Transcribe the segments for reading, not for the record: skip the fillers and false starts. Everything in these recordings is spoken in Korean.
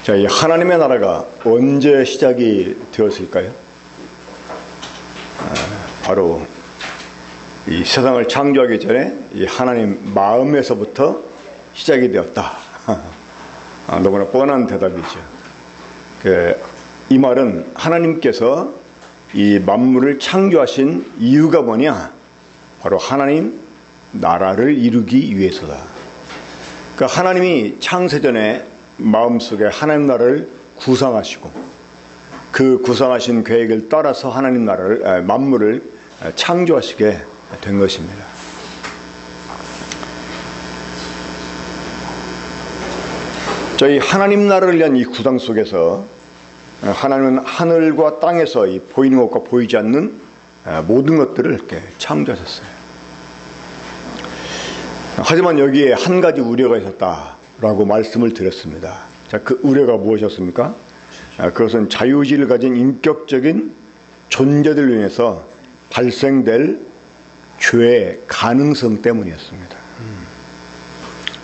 자, 이 하나님의 나라가 언제 시작이 되었을까요? 바로 이 세상을 창조하기 전에 이 하나님 마음에서부터 시작이 되었다. 너무나 뻔한 대답이죠. 이 말은 하나님께서 이 만물을 창조하신 이유가 뭐냐? 바로 하나님 나라를 이루기 위해서다. 그러니까 하나님이 창세전에 마음속에 하나님 나라를 구상하시고 그 구상하신 계획을 따라서 하나님 나라를 만물을 창조하시게 된 것입니다. 저희 하나님 나라를 위한 이 구상 속에서 하나님은 하늘과 땅에서 이 보이는 것과 보이지 않는 모든 것들을 이렇게 창조하셨어요. 하지만 여기에 한 가지 우려가 있었다라고 말씀을 드렸습니다. 자, 그 우려가 무엇이었습니까? 그것은 자유의지를 가진 인격적인 존재들로 인해서 발생될 죄의 가능성 때문이었습니다.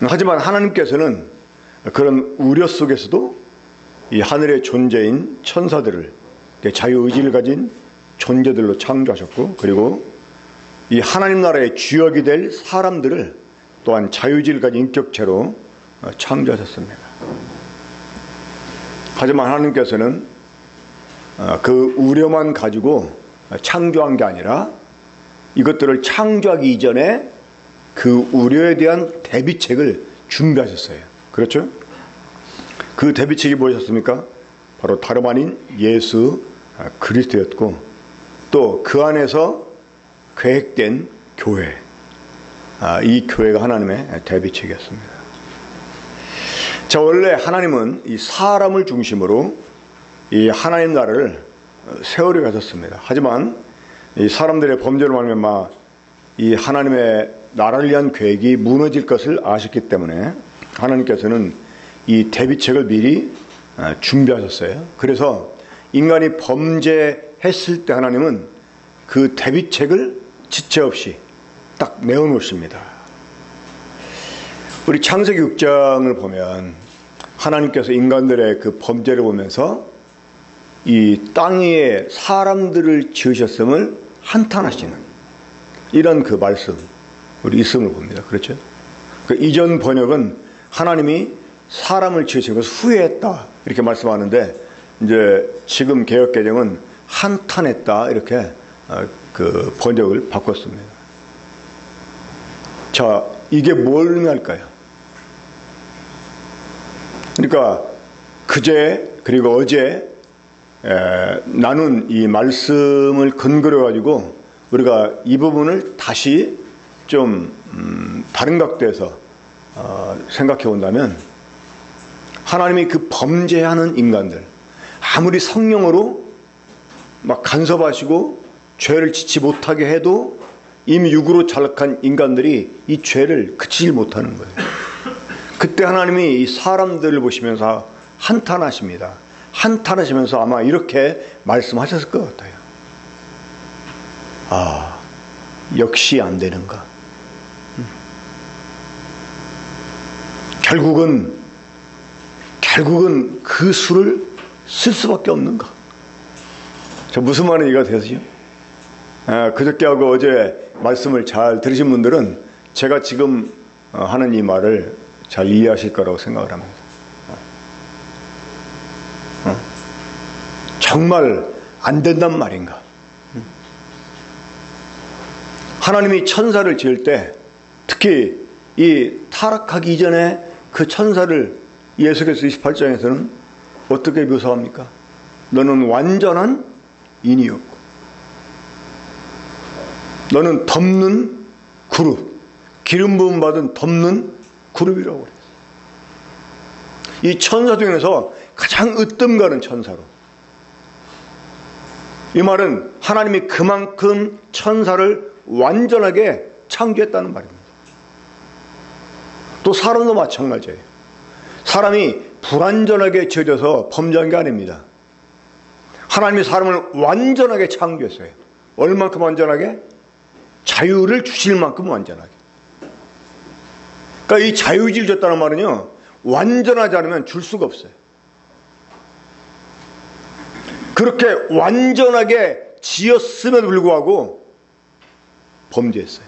하지만 하나님께서는 그런 우려 속에서도 이 하늘의 존재인 천사들을 자유의지를 가진 존재들로 창조하셨고, 그리고 이 하나님 나라의 주역이 될 사람들을 또한 자유의지를 가진 인격체로 창조하셨습니다. 하지만 하나님께서는 그 우려만 가지고 창조한 게 아니라 이것들을 창조하기 이전에 그 우려에 대한 대비책을 준비하셨어요. 그렇죠? 그 대비책이 무엇이었습니까? 바로 다름 아닌 예수 그리스도였고, 또 그 안에서 계획된 교회, 이 교회가 하나님의 대비책이었습니다. 자, 원래 하나님은 이 사람을 중심으로 이 하나님 나라를 세우려고 하셨습니다. 하지만 이 사람들의 범죄로 말미암아 이 하나님의 나라를 위한 계획이 무너질 것을 아셨기 때문에 하나님께서는 이 대비책을 미리 준비하셨어요. 그래서 인간이 범죄했을 때 하나님은 그 대비책을 지체 없이 딱 내어놓으십니다. 우리 창세기 6장을 보면 하나님께서 인간들의 그 범죄를 보면서 이 땅 위에 사람들을 지으셨음을 한탄하시는 이런 그 말씀, 우리 있음을 봅니다. 그렇죠? 그 이전 번역은 하나님이 사람을 지으신 것을 후회했다 이렇게 말씀하는데, 이제 지금 개역개정은 한탄했다 이렇게 그 번역을 바꿨습니다. 자, 이게 뭘 의미할까요? 그러니까 그제 그리고 어제 나눈 이 말씀을 근거로 가지고 우리가 이 부분을 다시 좀 다른 각도에서 생각해 본다면, 하나님이 그 범죄하는 인간들, 아무리 성령으로 막 간섭하시고 죄를 짓지 못하게 해도 이미 육으로 잘락한 인간들이 이 죄를 그치지 못하는 거예요. 그때 하나님이 이 사람들을 보시면서 한탄하십니다. 한탄하시면서 아마 이렇게 말씀하셨을 것 같아요. 아, 역시 안 되는가. 결국은 그 수를 쓸 수밖에 없는가. 저 무슨 말인지 이해가 되세요? 그저께하고 어제 말씀을 잘 들으신 분들은 제가 지금 하는 이 말을 잘 이해하실 거라고 생각을 합니다. 정말 안 된단 말인가? 하나님이 천사를 지을 때, 특히 이 타락하기 이전에 그 천사를 예수께서 28장에서는 어떻게 묘사합니까? 너는 완전한 인이었고 너는 덮는 그룹, 기름 부음 받은 덮는 그룹이라고 그랬어요. 이 천사 중에서 가장 으뜸 가는 천사로. 이 말은 하나님이 그만큼 천사를 완전하게 창조했다는 말입니다. 또 사람도 마찬가지예요. 사람이 불완전하게 지어져서 범죄한 게 아닙니다. 하나님이 사람을 완전하게 창조했어요. 얼만큼 완전하게? 자유를 주실 만큼 완전하게. 그러니까 이 자유의지를 줬다는 말은요, 완전하지 않으면 줄 수가 없어요. 그렇게 완전하게 지었음에도 불구하고 범죄했어요.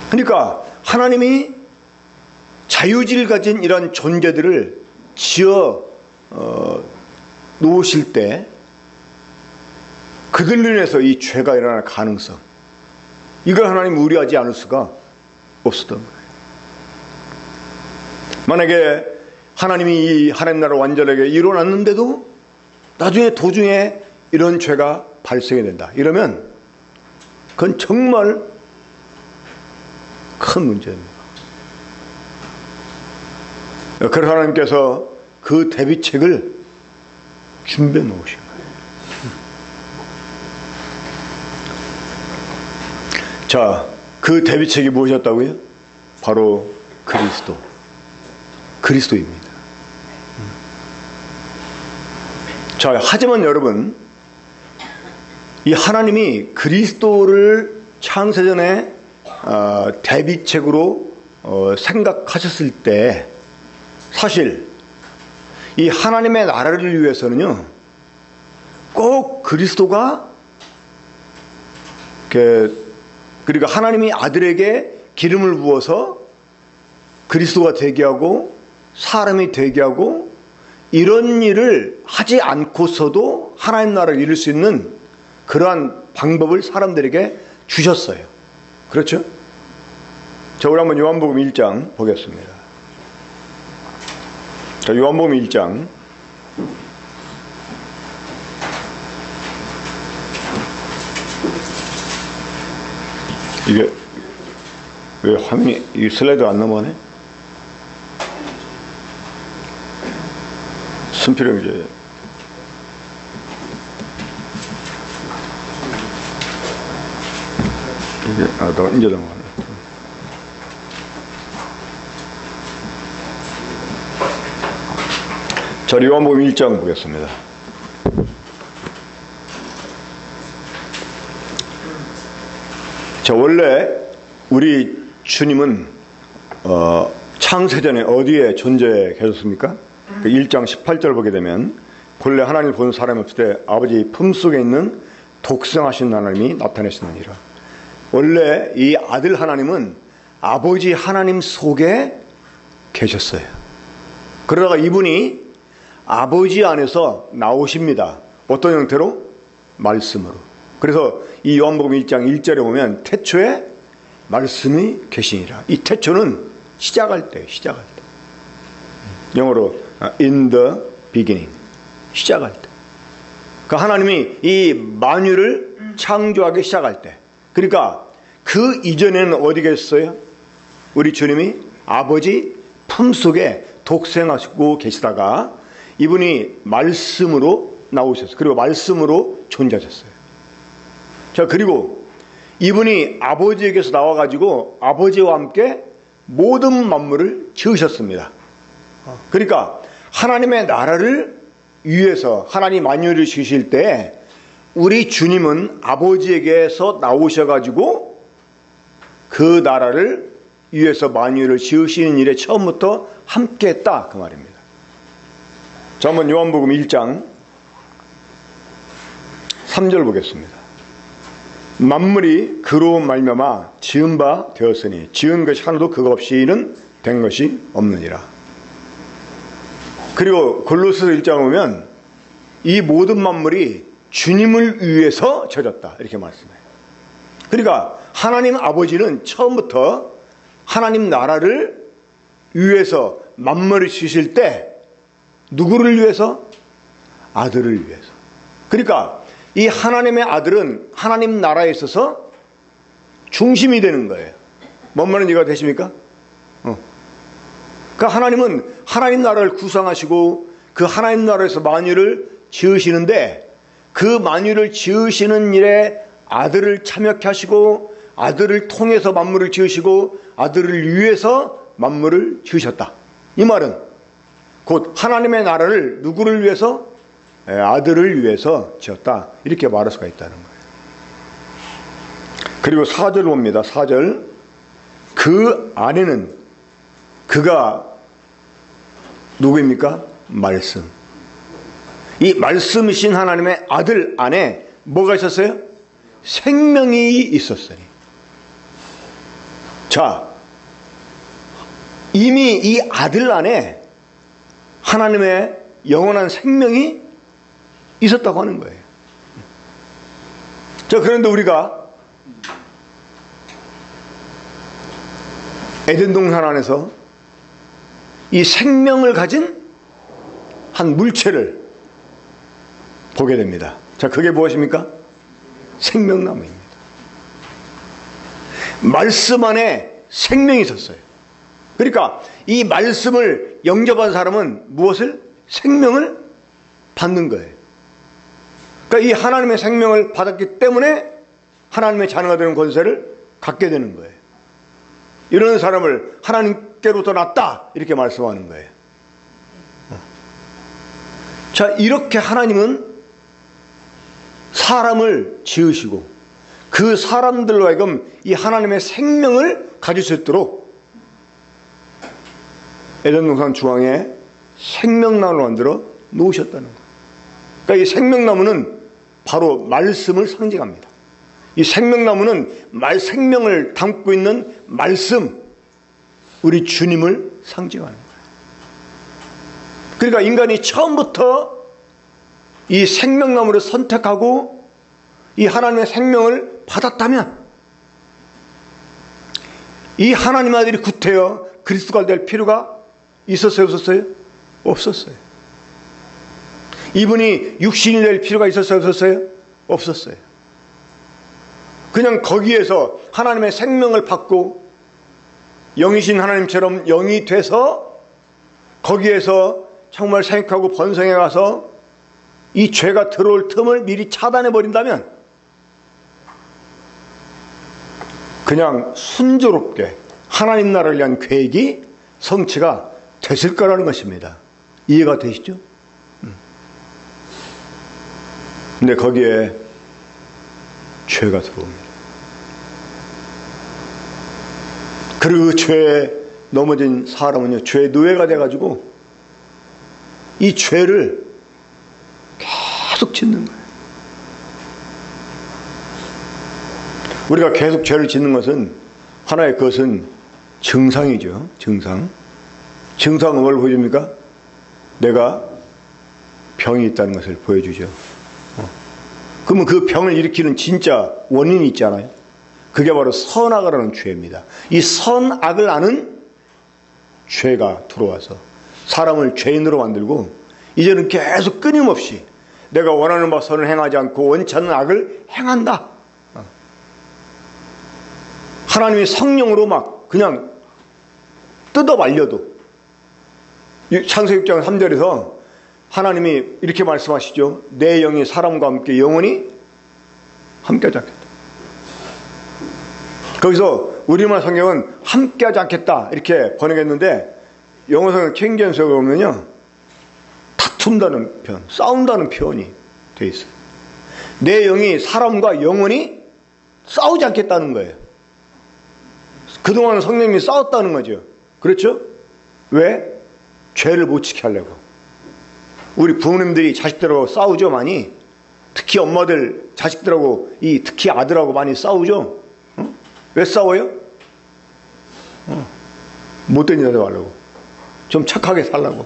그러니까 하나님이 자유지를 가진 이런 존재들을 지어 놓으실 때 그들로 인해서 이 죄가 일어날 가능성, 이걸 하나님 우려하지 않을 수가 없었던 거예요. 만약에 하나님이 이 하나님 나라 완전하게 이뤄놨는데도 나중에 도중에 이런 죄가 발생이 된다, 이러면 그건 정말 큰 문제입니다. 그래서 하나님께서 그 대비책을 준비해 놓으신 거예요. 자, 그 대비책이 무엇이었다고요? 바로 그리스도입니다. 자, 하지만 여러분, 이 하나님이 그리스도를 창세전에 대비책으로 생각하셨을 때 사실 이 하나님의 나라를 위해서는요, 꼭 그리스도가 그러니까 하나님이 아들에게 기름을 부어서 그리스도가 되게 하고 사람이 되게 하고 이런 일을 하지 않고서도 하나님 나라를 이룰 수 있는 그러한 방법을 사람들에게 주셨어요. 그렇죠? 자, 우리 한번 요한복음 1장 보겠습니다. 자, 요한복음 1장. 이게 왜 화면이 이 슬라이드 안 넘어가네? 순필형 이제 이제 이제 넘어가네. 자, 요한복음 1장 보겠습니다. 자, 원래 우리 주님은 창세전에 어디에 존재해 계셨습니까? 1장 18절 보게 되면 본래 하나님을 본 사람이 없을 때 아버지 품속에 있는 독생하신 하나님이 나타내시느니라. 원래 이 아들 하나님은 아버지 하나님 속에 계셨어요. 그러다가 이분이 아버지 안에서 나오십니다. 어떤 형태로? 말씀으로. 그래서 이 요한복음 1장 1절에 보면 태초에 말씀이 계시니라. 이 태초는 시작할 때. 영어로 in the beginning, 시작할 때. 그 하나님이 이 만유를 창조하기 시작할 때. 그러니까 그 이전에는 어디 계셨어요? 우리 주님이 아버지 품속에 독생하시고 계시다가 이분이 말씀으로 나오셨어요. 그리고 말씀으로 존재하셨어요. 자, 그리고 이분이 아버지에게서 나와가지고 아버지와 함께 모든 만물을 지으셨습니다. 그러니까 하나님의 나라를 위해서 하나님 만유를 지으실 때 우리 주님은 아버지에게서 나오셔가지고 그 나라를 위해서 만유를 지으시는 일에 처음부터 함께했다, 그 말입니다. 자, 한번 요한복음 1장 3절 보겠습니다. 만물이 그로 말미암아 지은 바 되었으니 지은 것이 하나도 그거 없이는 된 것이 없느니라. 그리고 골로새서 1장 보면 이 모든 만물이 주님을 위해서 지어졌다, 이렇게 말씀해요. 그러니까 하나님 아버지는 처음부터 하나님 나라를 위해서 만물을 지으실 때 누구를 위해서? 아들을 위해서. 그러니까 이 하나님의 아들은 하나님 나라에 있어서 중심이 되는 거예요. 뭔 말인지 이해가 되십니까? 그러니까 하나님은 하나님 나라를 구성하시고 그 하나님 나라에서 만유를 지으시는데 그 만유를 지으시는 일에 아들을 참여케 하시고 아들을 통해서 만물을 지으시고 아들을 위해서 만물을 지으셨다. 이 말은 곧 하나님의 나라를 누구를 위해서? 아들을 위해서 지었다, 이렇게 말할 수가 있다는 거예요. 그리고 4절 봅니다. 4절. 그 안에는 그가 누구입니까? 말씀. 이 말씀이신 하나님의 아들 안에 뭐가 있었어요? 생명이 있었으니. 자, 이미 이 아들 안에 하나님의 영원한 생명이 있었다고 하는 거예요. 자, 그런데 우리가 에덴 동산 안에서 이 생명을 가진 한 물체를 보게 됩니다. 자, 그게 무엇입니까? 생명나무입니다. 말씀 안에 생명이 있었어요. 그러니까 이 말씀을 영접한 사람은 무엇을? 생명을 받는 거예요. 그러니까 이 하나님의 생명을 받았기 때문에 하나님의 자녀가 되는 권세를 갖게 되는 거예요. 이런 사람을 하나님께로부터 났다 이렇게 말씀하는 거예요. 자, 이렇게 하나님은 사람을 지으시고 그 사람들로 하여금 이 하나님의 생명을 가질 수 있도록 에덴 동산 중앙에 생명나무를 만들어 놓으셨다는 거예요. 그러니까 이 생명나무는 바로 말씀을 상징합니다. 이 생명나무는 생명을 담고 있는 말씀, 우리 주님을 상징하는 거예요. 그러니까 인간이 처음부터 이 생명나무를 선택하고 이 하나님의 생명을 받았다면 이 하나님 아들이 구태여 그리스도가 될 필요가 있었어요? 없었어요? 없었어요. 이분이 육신이 될 필요가 있었어요? 없었어요? 없었어요. 그냥 거기에서 하나님의 생명을 받고 영이신 하나님처럼 영이 돼서 거기에서 정말 생육하고 번성해 가서 이 죄가 들어올 틈을 미리 차단해 버린다면 그냥 순조롭게 하나님 나라를 위한 계획이 성취가 됐을 거라는 것입니다. 이해가 되시죠? 근데 거기에 죄가 들어옵니다. 그리고 그 죄에 넘어진 사람은요, 죄의 노예가 돼가지고 이 죄를 계속 짓는 거예요. 우리가 계속 죄를 짓는 것은 하나의 그것은 증상이죠. 증상은 뭘 보여줍니까? 내가 병이 있다는 것을 보여주죠. 그러면 그 병을 일으키는 진짜 원인이 있잖아요. 그게 바로 선악을 하는 죄입니다. 이 선악을 아는 죄가 들어와서 사람을 죄인으로 만들고 이제는 계속 끊임없이 내가 원하는 바 선을 행하지 않고 원치 않는 악을 행한다. 하나님이 성령으로 막 그냥 뜯어 말려도 창세기 6장 3절에서 하나님이 이렇게 말씀하시죠. 내 영이 사람과 함께 영원히 함께하지 않겠다. 거기서 우리말 성경은 함께하지 않겠다 이렇게 번역했는데 영어 성경 킹제임스에 보면요, 다툰다는 표현, 싸운다는 표현이 돼 있어요. 내 영이 사람과 영원히 싸우지 않겠다는 거예요. 그동안 성령님이 싸웠다는 거죠. 그렇죠? 왜? 죄를 못 지게 하려고. 우리 부모님들이 자식들하고 싸우죠, 많이. 특히 엄마들 자식들하고, 특히 아들하고 많이 싸우죠. 왜 싸워요? 못된 일 하지 말라고. 좀 착하게 살라고.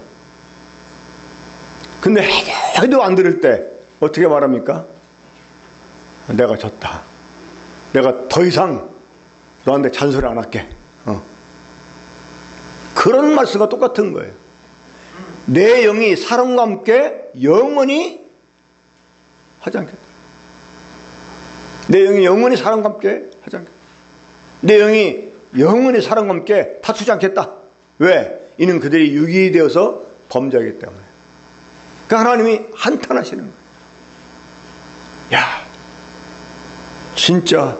근데 해도 안 들을 때 어떻게 말합니까? 내가 졌다. 내가 더 이상 너한테 잔소리 안 할게. 그런 말씀과 똑같은 거예요. 내 영이 사람과 함께 영원히 하지 않겠다. 내 영이 영원히 사람과 함께 하지 않겠다. 내 영이 영원히 사람과 함께 다투지 않겠다. 왜? 이는 그들이 육이 되어서 범죄하기 때문에. 그 하나님이 한탄하시는 거예요. 야, 진짜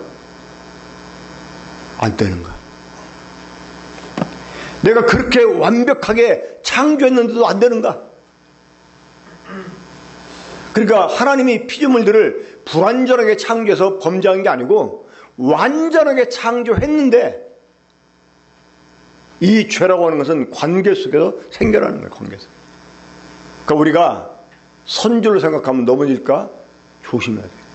안 되는 거야. 내가 그렇게 완벽하게 창조했는데도 안 되는가? 그러니까 하나님이 피조물들을 불완전하게 창조해서 범죄한 게 아니고 완전하게 창조했는데 이 죄라고 하는 것은 관계 속에서 생겨나는 거예요. 관계 속에서. 그러니까 우리가 선줄로 생각하면 넘어질까 조심해야 돼요.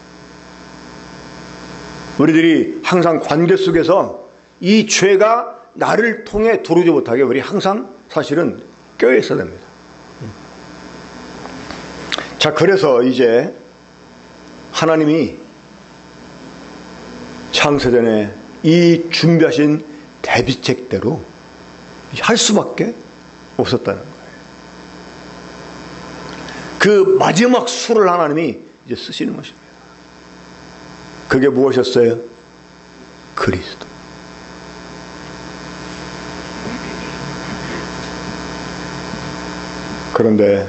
우리들이 항상 관계 속에서 이 죄가 나를 통해 들어오지 못하게 우리 항상 사실은 껴있어야 됩니다. 자, 그래서 이제 하나님이 창세전에 이 준비하신 대비책대로 할 수밖에 없었다는 거예요. 그 마지막 수를 하나님이 이제 쓰시는 것입니다. 그게 무엇이었어요? 그리스도. 그런데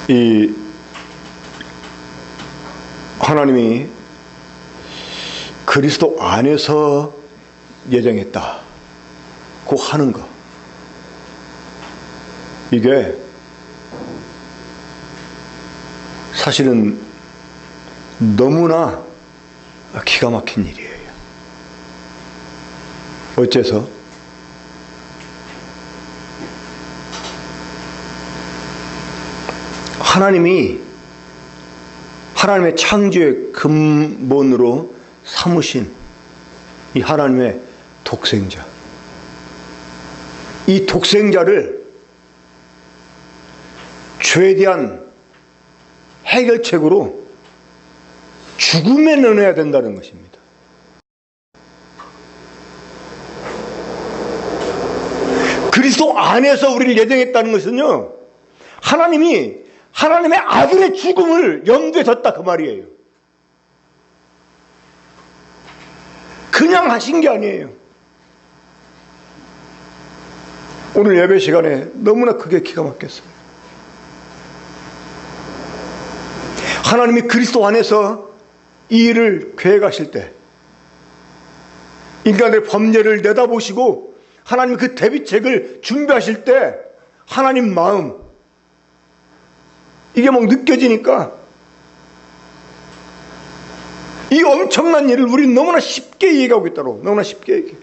이 하나님이 그리스도 안에서 예정했다고 하는 거, 이게 사실은 너무나 기가 막힌 일이에요. 어째서? 하나님이 하나님의 창조의 근본으로 삼으신 이 하나님의 독생자, 이 독생자를 죄에 대한 해결책으로 죽음에 넣어야 된다는 것입니다. 그리스도 안에서 우리를 예정했다는 것은요, 하나님이 하나님의 아들의 죽음을 염두에 뒀다 그 말이에요. 그냥 하신 게 아니에요. 오늘 예배 시간에 너무나 그게 기가 막혔어요. 하나님이 그리스도 안에서 이 일을 계획하실 때, 인간의 범죄를 내다보시고 하나님이 그 대비책을 준비하실 때 하나님 마음, 이게 막 느껴지니까 이 엄청난 일을 우리는 너무나 쉽게 얘기하고 있다고. 너무나 쉽게 얘기해.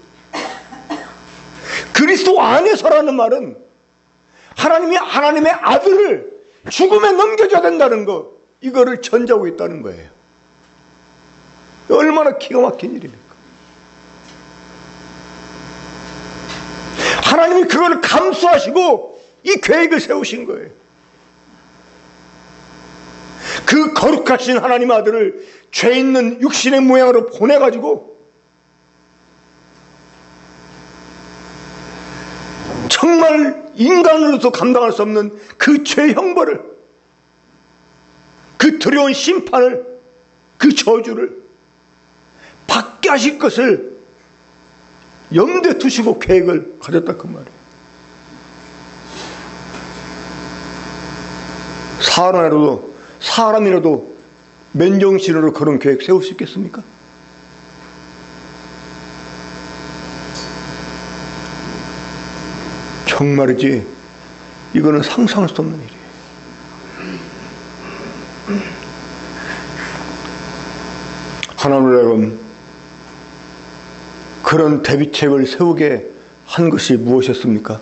그리스도 안에서라는 말은 하나님이 하나님의 아들을 죽음에 넘겨줘야 된다는 거, 이거를 전제하고 있다는 거예요. 얼마나 기가 막힌 일입니까? 하나님이 그걸 감수하시고 이 계획을 세우신 거예요. 그 거룩하신 하나님 아들을 죄 있는 육신의 모양으로 보내가지고 정말 인간으로서 감당할 수 없는 그 죄 형벌을, 그 두려운 심판을, 그 저주를 받게 하실 것을 염두에 두시고 계획을 가졌다 그 말이에요. 사람이라도 맨정신으로 그런 계획 세울 수 있겠습니까? 정말이지 이거는 상상할 수 없는 일이에요. 하나님은 그런 대비책을 세우게 한 것이 무엇이었습니까?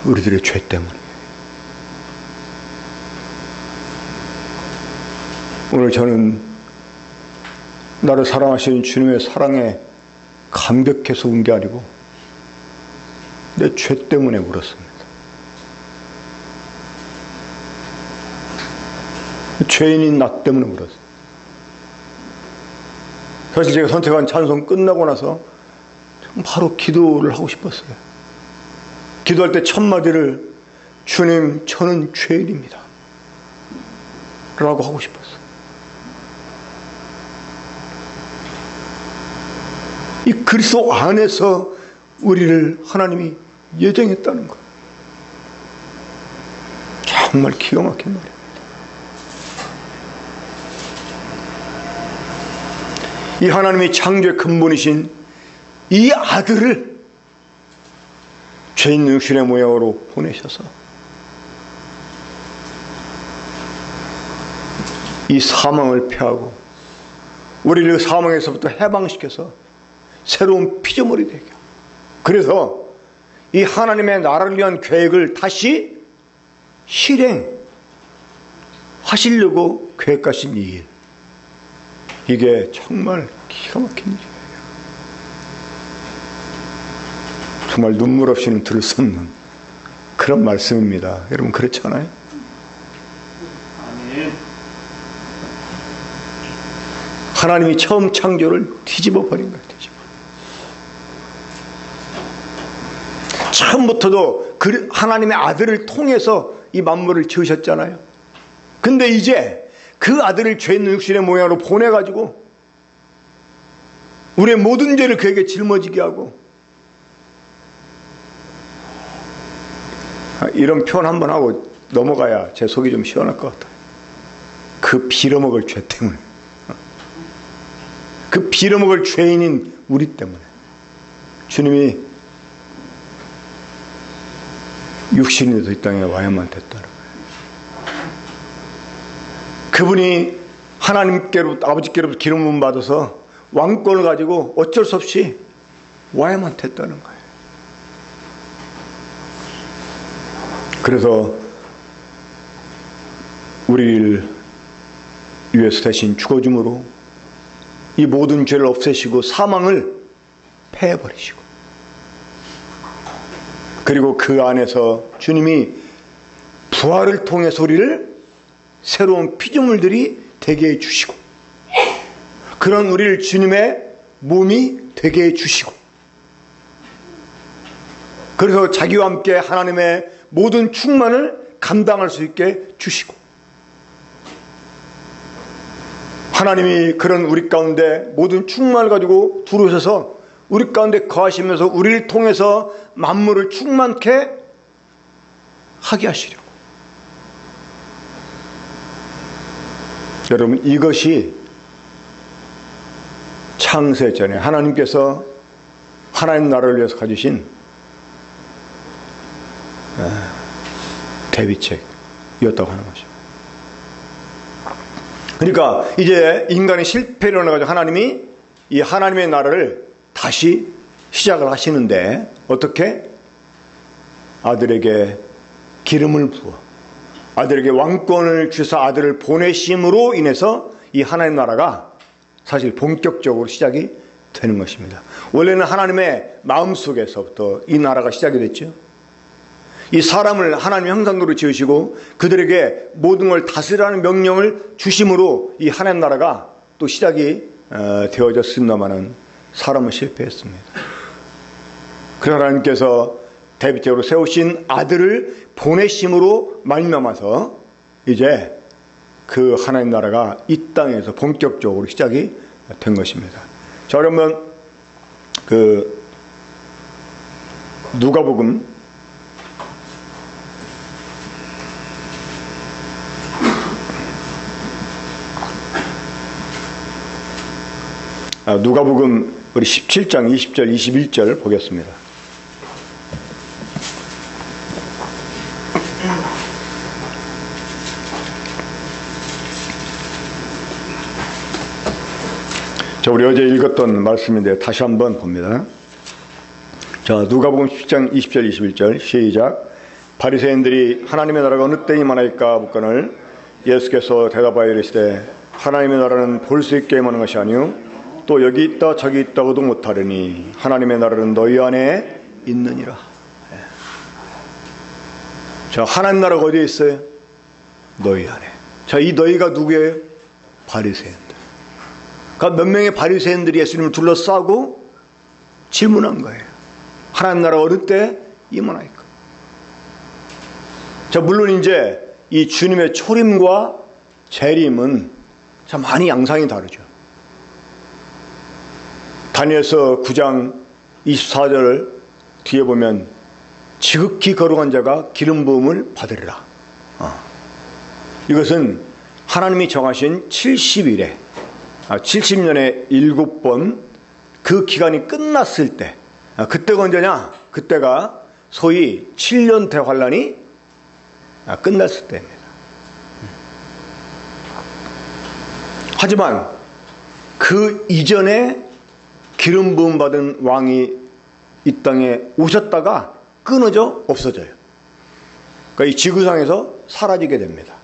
우리들의 죄 때문이에요. 오늘 저는 나를 사랑하시는 주님의 사랑에 감격해서 운 게 아니고 내 죄 때문에 울었습니다. 죄인인 나 때문에 울었어요. 사실 제가 선택한 찬송 끝나고 나서 바로 기도를 하고 싶었어요. 기도할 때 첫 마디를 주님, 저는 죄인입니다 라고 하고 싶었어요. 이 그리스도 안에서 우리를 하나님이 예정했다는 것, 정말 기가 막힌 말이에요. 이 하나님의 창조의 근본이신 이 아들을 죄인 육신의 모양으로 보내셔서 이 사망을 피하고 우리를 사망에서부터 해방시켜서 새로운 피조물이 되게, 그래서 이 하나님의 나라를 위한 계획을 다시 실행하시려고 계획하신 이 일. 이게 정말 기가 막힌 일이에요. 정말 눈물 없이는 들을 수 없는 그런 말씀입니다. 여러분 그렇잖아요? 하나님이 처음 창조를 뒤집어 버린 거예요. 처음부터도 하나님의 아들을 통해서 이 만물을 지으셨잖아요. 근데 이제 그 아들을 죄 있는 육신의 모양으로 보내가지고 우리의 모든 죄를 그에게 짊어지게 하고, 이런 표현 한번 하고 넘어가야 제 속이 좀 시원할 것 같아요. 그 빌어먹을 죄 때문에, 그 빌어먹을 죄인인 우리 때문에 주님이 육신이 돼서 이 땅에 와야만 됐다는 거예요. 그분이 하나님께로부터, 아버지께로부터 기름 부음 받아서 왕권을 가지고 어쩔 수 없이 와야만 됐다는 거예요. 그래서 우리를 위해서 대신 죽어줌으로 이 모든 죄를 없애시고 사망을 패해버리시고, 그리고 그 안에서 주님이 부활을 통해서 우리를 새로운 피조물들이 되게 해주시고, 그런 우리를 주님의 몸이 되게 해주시고, 그래서 자기와 함께 하나님의 모든 충만을 감당할 수 있게 주시고, 하나님이 그런 우리 가운데 모든 충만을 가지고 들어오셔서 우리 가운데 거하시면서 우리를 통해서 만물을 충만케 하게 하시려고. 여러분, 이것이 창세 전에 하나님께서 하나님 나라를 위해서 가지신 대비책이었다고 하는 것이죠. 그러니까 이제 인간의 실패를 일어나가지고 하나님이 이 하나님의 나라를 다시 시작을 하시는데, 어떻게? 아들에게 기름을 부어 아들에게 왕권을 주사 아들을 보내심으로 인해서 이 하나님 나라가 사실 본격적으로 시작이 되는 것입니다. 원래는 하나님의 마음속에서부터 이 나라가 시작이 됐죠. 이 사람을 하나님의 형상대로 지으시고 그들에게 모든 걸 다스리라는 명령을 주심으로 이 하나님 나라가 또 시작이 되어졌습니다마는 사람은 실패했습니다. 그러나 하나님께서 대비책으로 세우신 아들을 보내심으로 말미암아서 이제 그 하나님 나라가 이 땅에서 본격적으로 시작이 된 것입니다. 자, 그러면 그 누가복음 17장 20절 21절 보겠습니다. 자, 우리 어제 읽었던 말씀인데 다시 한번 봅니다. 자, 누가복음 17장 20절 21절 시작. 바리새인들이 하나님의 나라가 어느 때에 임하나이까 묻거늘 예수께서 대답하여 이르시되 하나님의 나라는 볼 수 있게 임하는 것이 아니요 또 여기 있다 저기 있다고도 못하려니 하나님의 나라는 너희 안에 있느니라. 자, 하나님 나라가 어디에 있어요? 너희 안에. 자, 이 너희가 누구예요? 바리새인들. 그러니까 몇 명의 바리새인들이 예수님을 둘러싸고 질문한 거예요. 하나님 나라가 어느 때 임하나이까? 자, 물론 이제 이 주님의 초림과 재림은 참 많이 양상이 다르죠. 다니엘서 9장 24절 뒤에 보면 지극히 거룩한 자가 기름 부음을 받으리라. 이것은 하나님이 정하신 70일에 70년에 7번 그 기간이 끝났을 때, 그때가 언제냐? 그때가 소위 7년 대환란이 끝났을 때입니다. 하지만 그 이전에 기름 부음 받은 왕이 이 땅에 오셨다가 끊어져 없어져요. 그러니까 이 지구상에서 사라지게 됩니다.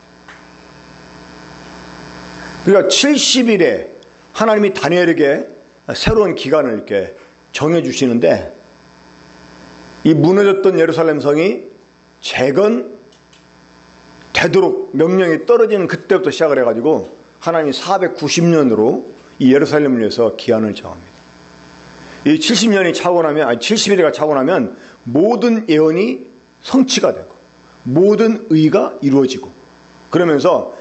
그러니까 70일에 하나님이 다니엘에게 새로운 기간을 이렇게 정해주시는데, 이 무너졌던 예루살렘 성이 재건되도록 명령이 떨어지는 그때부터 시작을 해가지고 하나님이 490년으로 이 예루살렘을 위해서 기한을 정합니다. 이 70년이 차고 나면, 70일이 차고 나면 모든 예언이 성취가 되고 모든 의가 이루어지고, 그러면서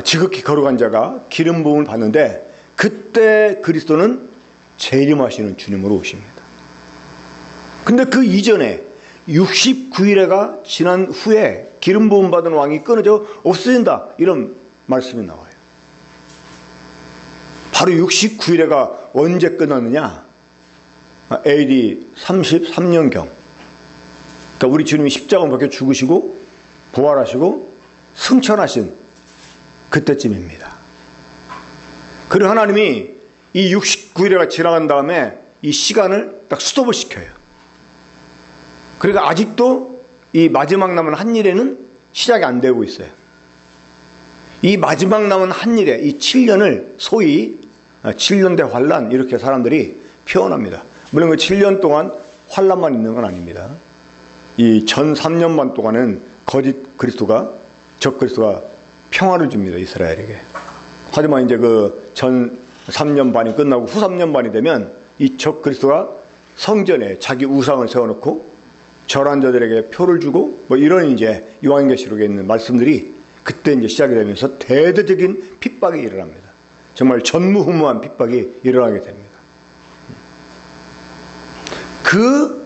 지극히 거룩한 자가 기름 부음을 받는데, 그때 그리스도는 재림하시는 주님으로 오십니다. 근데 그 이전에 69일에가 지난 후에 기름 부음 받은 왕이 끊어져 없어진다, 이런 말씀이 나와요. 바로 69일에가 언제 끝났느냐? AD 33년경. 그러니까 우리 주님이 십자가에 박혀 죽으시고 부활하시고 승천하신 그때쯤입니다. 그리고 하나님이 이 69일에가 지나간 다음에 이 시간을 딱 스톱을 시켜요. 그러니까 아직도 이 마지막 남은 한 일에는 시작이 안 되고 있어요. 이 마지막 남은 한 일에 이 7년을 소위 7년 대 환란, 이렇게 사람들이 표현합니다. 물론 그 7년 동안 환란만 있는 건 아닙니다. 이 전 3년 반 동안은 거짓 그리스도가, 적 그리스도가 평화를 줍니다, 이스라엘에게. 하지만 이제 그 전 3년 반이 끝나고 후 3년 반이 되면 이 적 그리스도가 성전에 자기 우상을 세워놓고 절한 자들에게 표를 주고, 뭐 이런 이제 요한계시록에 있는 말씀들이 그때 이제 시작이 되면서 대대적인 핍박이 일어납니다. 정말 전무후무한 핍박이 일어나게 됩니다. 그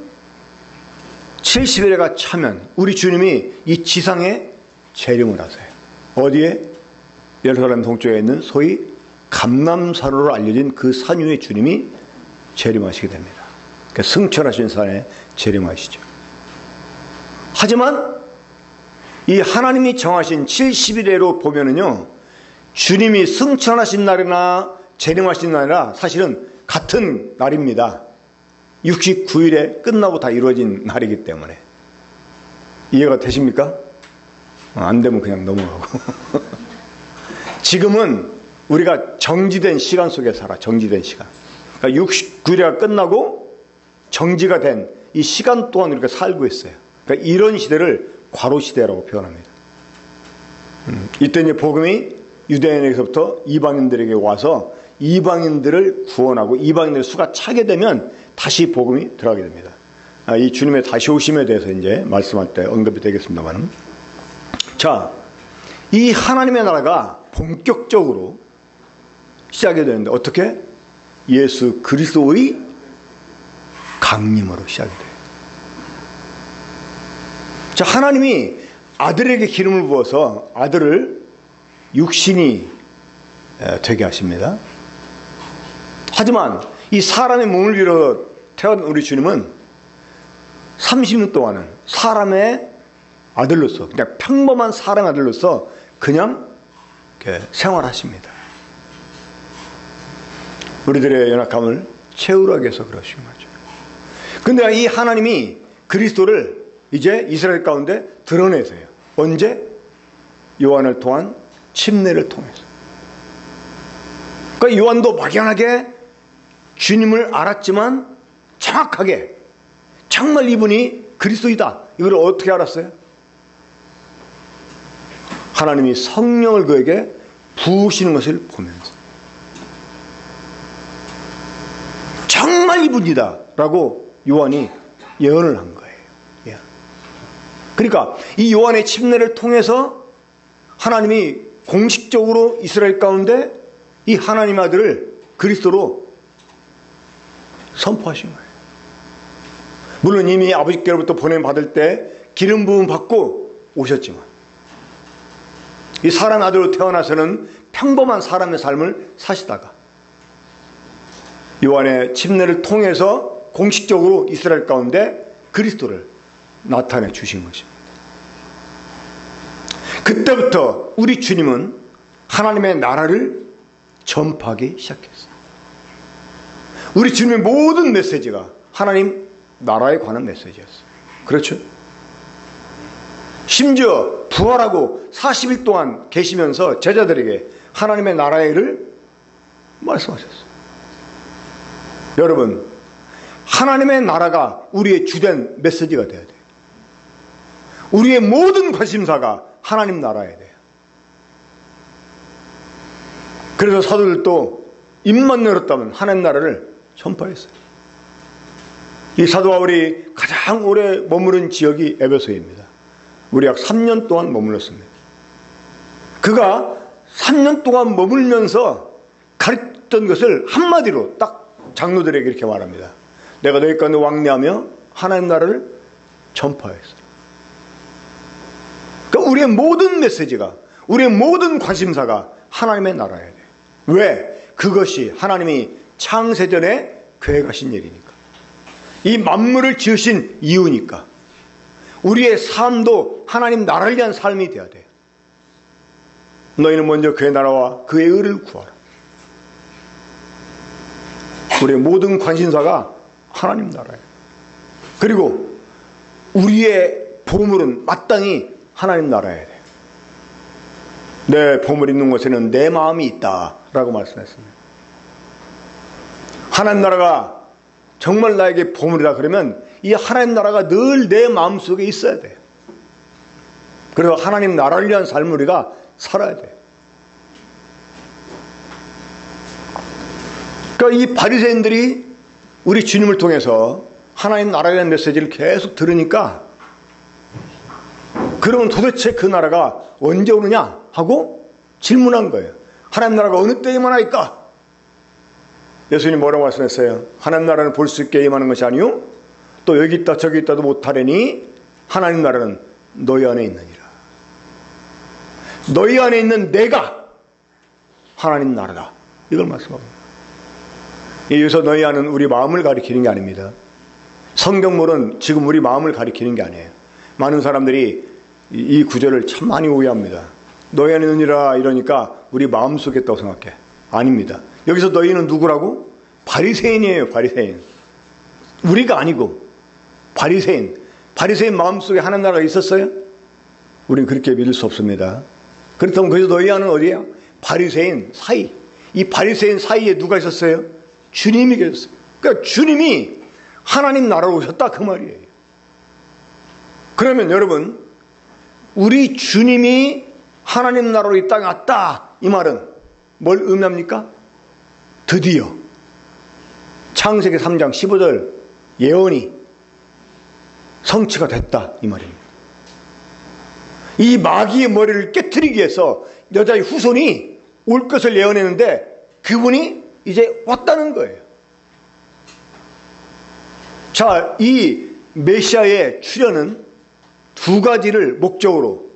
70일에가 차면 우리 주님이 이 지상에 재림을 하세요. 어디에? 예루살렘 동쪽에 있는 소위 감람산으로 알려진 그 산 위에 주님이 재림하시게 됩니다. 그러니까 승천하신 산에 재림하시죠. 하지만 이 하나님이 정하신 70일에로 보면은요, 주님이 승천하신 날이나 재림하신 날이나 사실은 같은 날입니다. 69일에 끝나고 다 이루어진 날이기 때문에. 이해가 되십니까? 안 되면 그냥 넘어가고. 지금은 우리가 정지된 시간 속에 살아. 정지된 시간. 그러니까 69일에가 끝나고 정지가 된 이 시간 동안 우리가 살고 있어요. 그러니까 이런 시대를 과로시대라고 표현합니다. 이때 이제 복음이 유대인에게서부터 이방인들에게 와서 이방인들을 구원하고 이방인들의 수가 차게 되면 다시 복음이 들어가게 됩니다. 이 주님의 다시 오심에 대해서 이제 말씀할 때 언급이 되겠습니다만, 자, 이 하나님의 나라가 본격적으로 시작이 되는데 어떻게? 예수 그리스도의 강림으로 시작이 돼요. 자, 하나님이 아들에게 기름을 부어서 아들을 육신이 되게 하십니다. 하지만 이 사람의 몸을 빌어 태어난 우리 주님은 30년 동안은 사람의 아들로서, 그냥 평범한 사람의 아들로서 그냥 생활하십니다. 우리들의 연약함을 채우라고 해서 그러신 거죠. 근데 이 하나님이 그리스도를 이제 이스라엘 가운데 드러내세요. 언제? 요한을 통한 침례를 통해서. 그러니까 요한도 막연하게 주님을 알았지만 정확하게 정말 이분이 그리스도이다, 이걸 어떻게 알았어요? 하나님이 성령을 그에게 부으시는 것을 보면서 정말 이분이다 라고 요한이 예언을 한 거예요. 예. 그러니까 이 요한의 침례를 통해서 하나님이 공식적으로 이스라엘 가운데 이 하나님의 아들을 그리스도로 선포하신 거예요. 물론 이미 아버지께로부터 보냄받을 때 기름 부음 받고 오셨지만 이 사람 아들로 태어나서는 평범한 사람의 삶을 사시다가 요한의 침례를 통해서 공식적으로 이스라엘 가운데 그리스도를 나타내 주신 것입니다. 그때부터 우리 주님은 하나님의 나라를 전파하기 시작했어요. 우리 주님의 모든 메시지가 하나님 나라에 관한 메시지였어요. 그렇죠? 심지어 부활하고 40일 동안 계시면서 제자들에게 하나님의 나라의 일을 말씀하셨어요. 여러분, 하나님의 나라가 우리의 주된 메시지가 되어야 돼요. 우리의 모든 관심사가 하나님 나라에 돼요. 그래서 사도들도 입만 열었다면 하나님 나라를 전파했어요. 이 사도 바울이 가장 오래 머무른 지역이 에베소입니다. 우리 약 3년 동안 머물렀습니다. 그가 3년 동안 머물면서 가르쳤던 것을 한마디로 딱 장로들에게 이렇게 말합니다. 내가 너희 가운데 왕래하며 하나님 나라를 전파했어요. 그러니까 우리의 모든 메시지가, 우리의 모든 관심사가 하나님의 나라에 돼요. 왜? 그것이 하나님이 창세전에 계획하신 일이니까. 이 만물을 지으신 이유니까. 우리의 삶도 하나님 나라를 위한 삶이 되어야 돼요. 너희는 먼저 그의 나라와 그의 의를 구하라. 우리의 모든 관심사가 하나님 나라예요. 그리고 우리의 보물은 마땅히 하나님 나라에 돼요. 내 보물 있는 곳에는 내 마음이 있다라고 말씀했습니다. 하나님 나라가 정말 나에게 보물이다 그러면 이 하나님 나라가 늘 내 마음속에 있어야 돼요. 그래서 하나님 나라를 위한 삶을 우리가 살아야 돼요. 그러니까 이 바리새인들이 우리 주님을 통해서 하나님 나라에 대한 메시지를 계속 들으니까 그러면 도대체 그 나라가 언제 오느냐 하고 질문한 거예요. 하나님 나라가 어느 때에 임하나이까? 예수님 뭐라고 말씀했어요? 하나님 나라는 볼 수 있게 임하는 것이 아니요 또 여기 있다 저기 있다도 못하려니 하나님 나라는 너희 안에 있느니라. 너희 안에 있는 내가 하나님 나라다. 이걸 말씀합니다. 여기서 너희 안은 우리 마음을 가리키는 게 아닙니다. 성경물은 지금 우리 마음을 가리키는 게 아니에요. 많은 사람들이 이 구절을 참 많이 오해합니다. 너희 안에 있느니라 이러니까 우리 마음속에 있다고 생각해. 아닙니다. 여기서 너희는 누구라고? 바리새인이에요. 바리새인. 우리가 아니고 바리새인. 바리새인 마음속에 하나님 나라가 있었어요? 우리는 그렇게 믿을 수 없습니다. 그렇다면 그래서 너희 안은 어디야? 바리새인 사이. 이 바리새인 사이에 누가 있었어요? 주님이 계셨어요. 그러니까 주님이 하나님 나라로 오셨다 그 말이에요. 그러면 여러분, 우리 주님이 하나님 나라로 이 땅에 왔다 이 말은 뭘 의미합니까? 드디어 창세기 3장 15절 예언이 성취가 됐다 이 말입니다. 이 마귀의 머리를 깨트리기 위해서 여자의 후손이 올 것을 예언했는데 그분이 이제 왔다는 거예요. 자, 이 메시아의 출현은 두 가지를 목적으로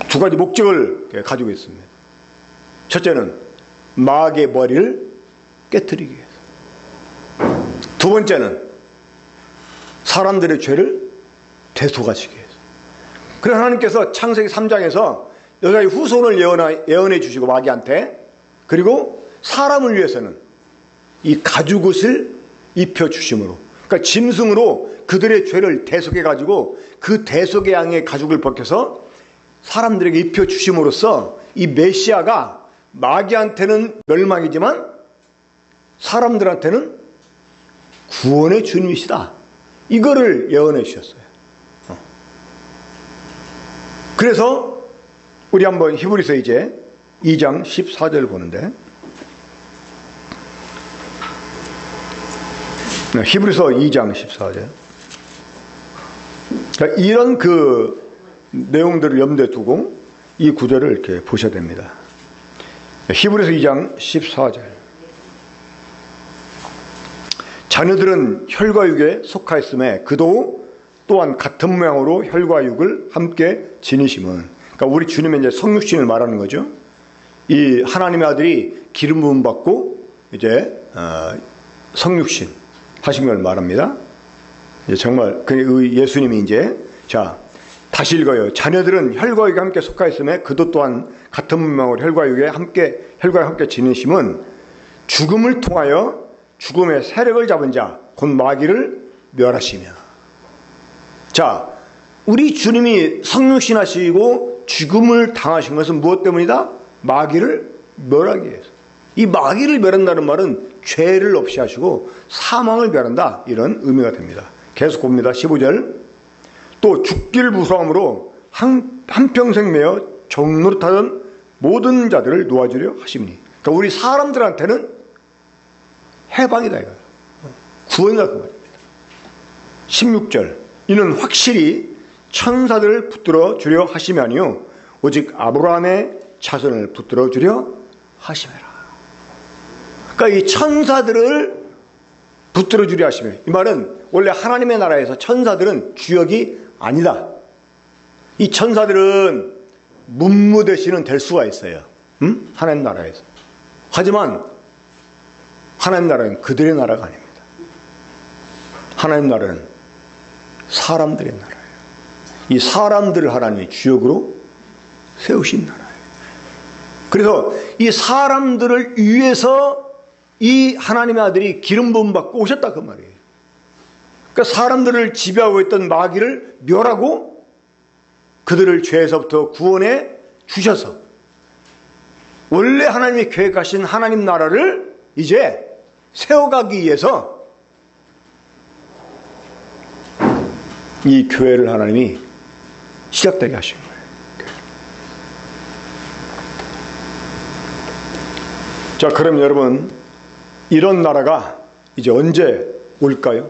두 가지 목적을 가지고 있습니다. 첫째는 마귀의 머리를 깨트리기 위해서. 두 번째는 사람들의 죄를 대속하시기 위해서. 그래서 하나님께서 창세기 3장에서 여자의 후손을 예언해 주시고 마귀한테, 그리고 사람을 위해서는 이 가죽옷을 입혀 주심으로, 그러니까 짐승으로 그들의 죄를 대속해 가지고 그 대속의 양의 가죽을 벗겨서 사람들에게 입혀 주심으로써 이 메시아가 마귀한테는 멸망이지만 사람들한테는 구원의 주님이시다. 이거를 예언해 주셨어요. 그래서 우리 한번 히브리서 이제 2장 14절 보는데, 히브리서 2장 14절. 그러니까 이런 그 내용들을 염두에 두고 이 구절을 이렇게 보셔야 됩니다. 히브리서 2장 14절. 자녀들은 혈과 육에 속하였음에 그도 또한 같은 모양으로 혈과 육을 함께 지니심은, 그러니까 우리 주님의 이제 성육신을 말하는 거죠. 이 하나님의 아들이 기름 부음 받고 이제 성육신 하신 걸 말합니다. 이제 정말 그 예수님이 이제, 자 다시 읽어요. 자녀들은 혈과 육에 함께 속하였음에 그도 또한 같은 문명으로 혈과 육에 함께 지니심은 죽음을 통하여 죽음의 세력을 잡은 자 곧 마귀를 멸하시며. 자, 우리 주님이 성육신하시고 죽음을 당하신 것은 무엇 때문이다? 마귀를 멸하기 위해서. 이 마귀를 멸한다는 말은 죄를 없이 하시고 사망을 멸한다, 이런 의미가 됩니다. 계속 봅니다. 15절. 또 죽기를 무서함으로 한평생 매어 정노릇하던 모든 자들을 놓아주려 하심이니. 그러니까 우리 사람들한테는 해방이다, 이거예요. 구원이다, 그 말입니다. 16절. 이는 확실히 천사들을 붙들어 주려 하심이 아니요 오직 아브라함의 자손을 붙들어 주려 하심이라. 그러니까 이 천사들을 붙들어 주려 하시며, 이 말은 원래 하나님의 나라에서 천사들은 주역이 아니다. 이 천사들은 문무 대신은 될 수가 있어요. 하나님 나라에서. 하지만 하나님 나라는 그들의 나라가 아닙니다. 하나님 나라는 사람들의 나라예요. 이 사람들을 하나님이 주역으로 세우신 나라예요. 그래서 이 사람들을 위해서 이 하나님의 아들이 기름 부음 받고 오셨다, 그 말이에요. 그러니까 사람들을 지배하고 있던 마귀를 멸하고 그들을 죄에서부터 구원해 주셔서 원래 하나님이 계획하신 하나님 나라를 이제 세워가기 위해서 이 교회를 하나님이 시작되게 하신 거예요. 자, 그럼 여러분, 이런 나라가 이제 언제 올까요?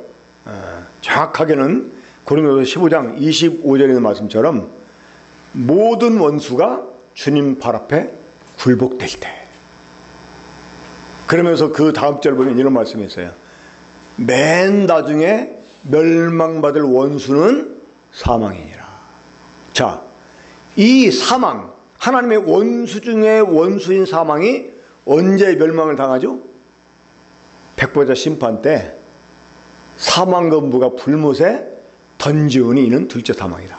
정확하게는 고린도서 15장 25절에 있는 말씀처럼 모든 원수가 주님 발 앞에 굴복될 때. 그러면서 그 다음 절 보면 이런 말씀이 있어요. 맨 나중에 멸망받을 원수는 사망이니라. 자, 이 사망, 하나님의 원수 중에 원수인 사망이 언제 멸망을 당하죠? 백보자 심판 때 사망검부가 불못에 던지우니 이는 둘째 사망이다.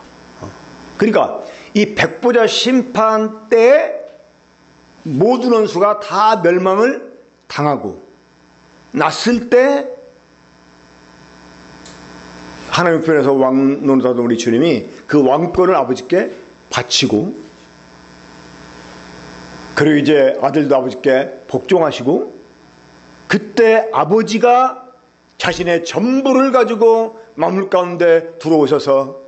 그러니까 이 백보자 심판 때 모든 원수가 다 멸망을 당하고 났을 때 하나님 편에서 왕 노릇하던 우리 주님이 그 왕권을 아버지께 바치고, 그리고 이제 아들도 아버지께 복종하시고, 그때 아버지가 자신의 전부를 가지고 만물 가운데 들어오셔서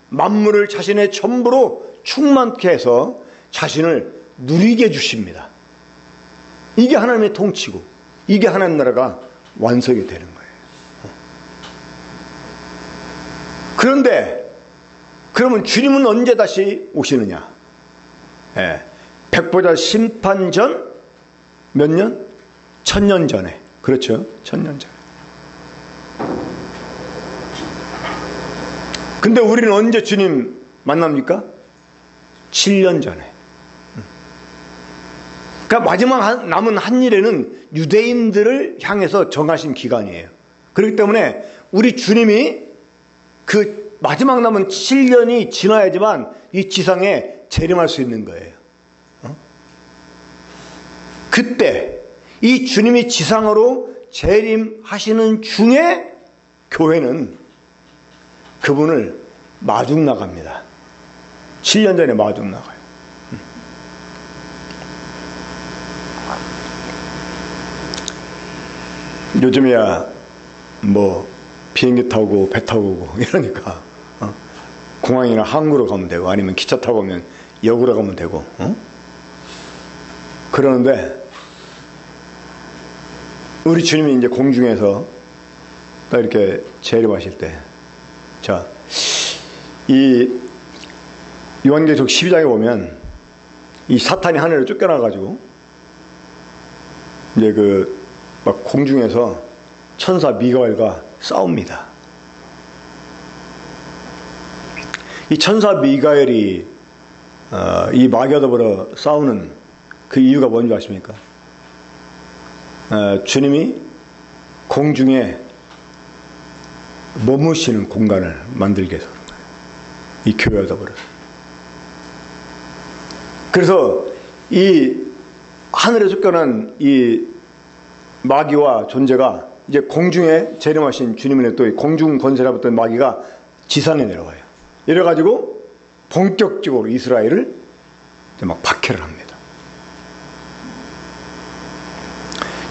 만물을 자신의 전부로 충만케 해서 자신을 누리게 해주십니다. 이게 하나님의 통치고 이게 하나님 나라가 완성이 되는 거예요. 그런데 그러면 주님은 언제 다시 오시느냐? 백보자 심판 전 몇 년? 1000년 전에. 그렇죠? 1000년 전에. 근데 우리는 언제 주님 만납니까? 7년 전에. 그러니까 마지막 남은 한 일에는 유대인들을 향해서 정하신 기간이에요. 그렇기 때문에 우리 주님이 그 마지막 남은 7년이 지나야지만 이 지상에 재림할 수 있는 거예요. 그때 이 주님이 지상으로 재림하시는 중에 교회는 그분을 마중 나갑니다. 7년 전에 마중 나가요. 요즘이야 뭐 비행기 타고 배 타고 오고 이러니까 공항이나 항구로 가면 되고 아니면 기차 타고 오면 역으로 가면 되고 그러는데 우리 주님이 이제 공중에서 딱 이렇게 재림하실 때, 자, 이 요한계시록 12장에 보면 이 사탄이 하늘에 쫓겨나가지고 이제 그 막 공중에서 천사 미가엘과 싸웁니다. 이 천사 미가엘이 이 마귀와 더불어 싸우는 그 이유가 뭔지 아십니까? 주님이 공중에 머무시는 공간을 만들게 해서 그런 거예요. 이 교회와 더불어. 그래서 이 하늘에 쫓겨난 이 마귀와 존재가 이제 공중에 재림하신 주님의 또 공중 권세라 붙던 마귀가 지상에 내려와요. 이래가지고 본격적으로 이스라엘을 막 박해를 합니다.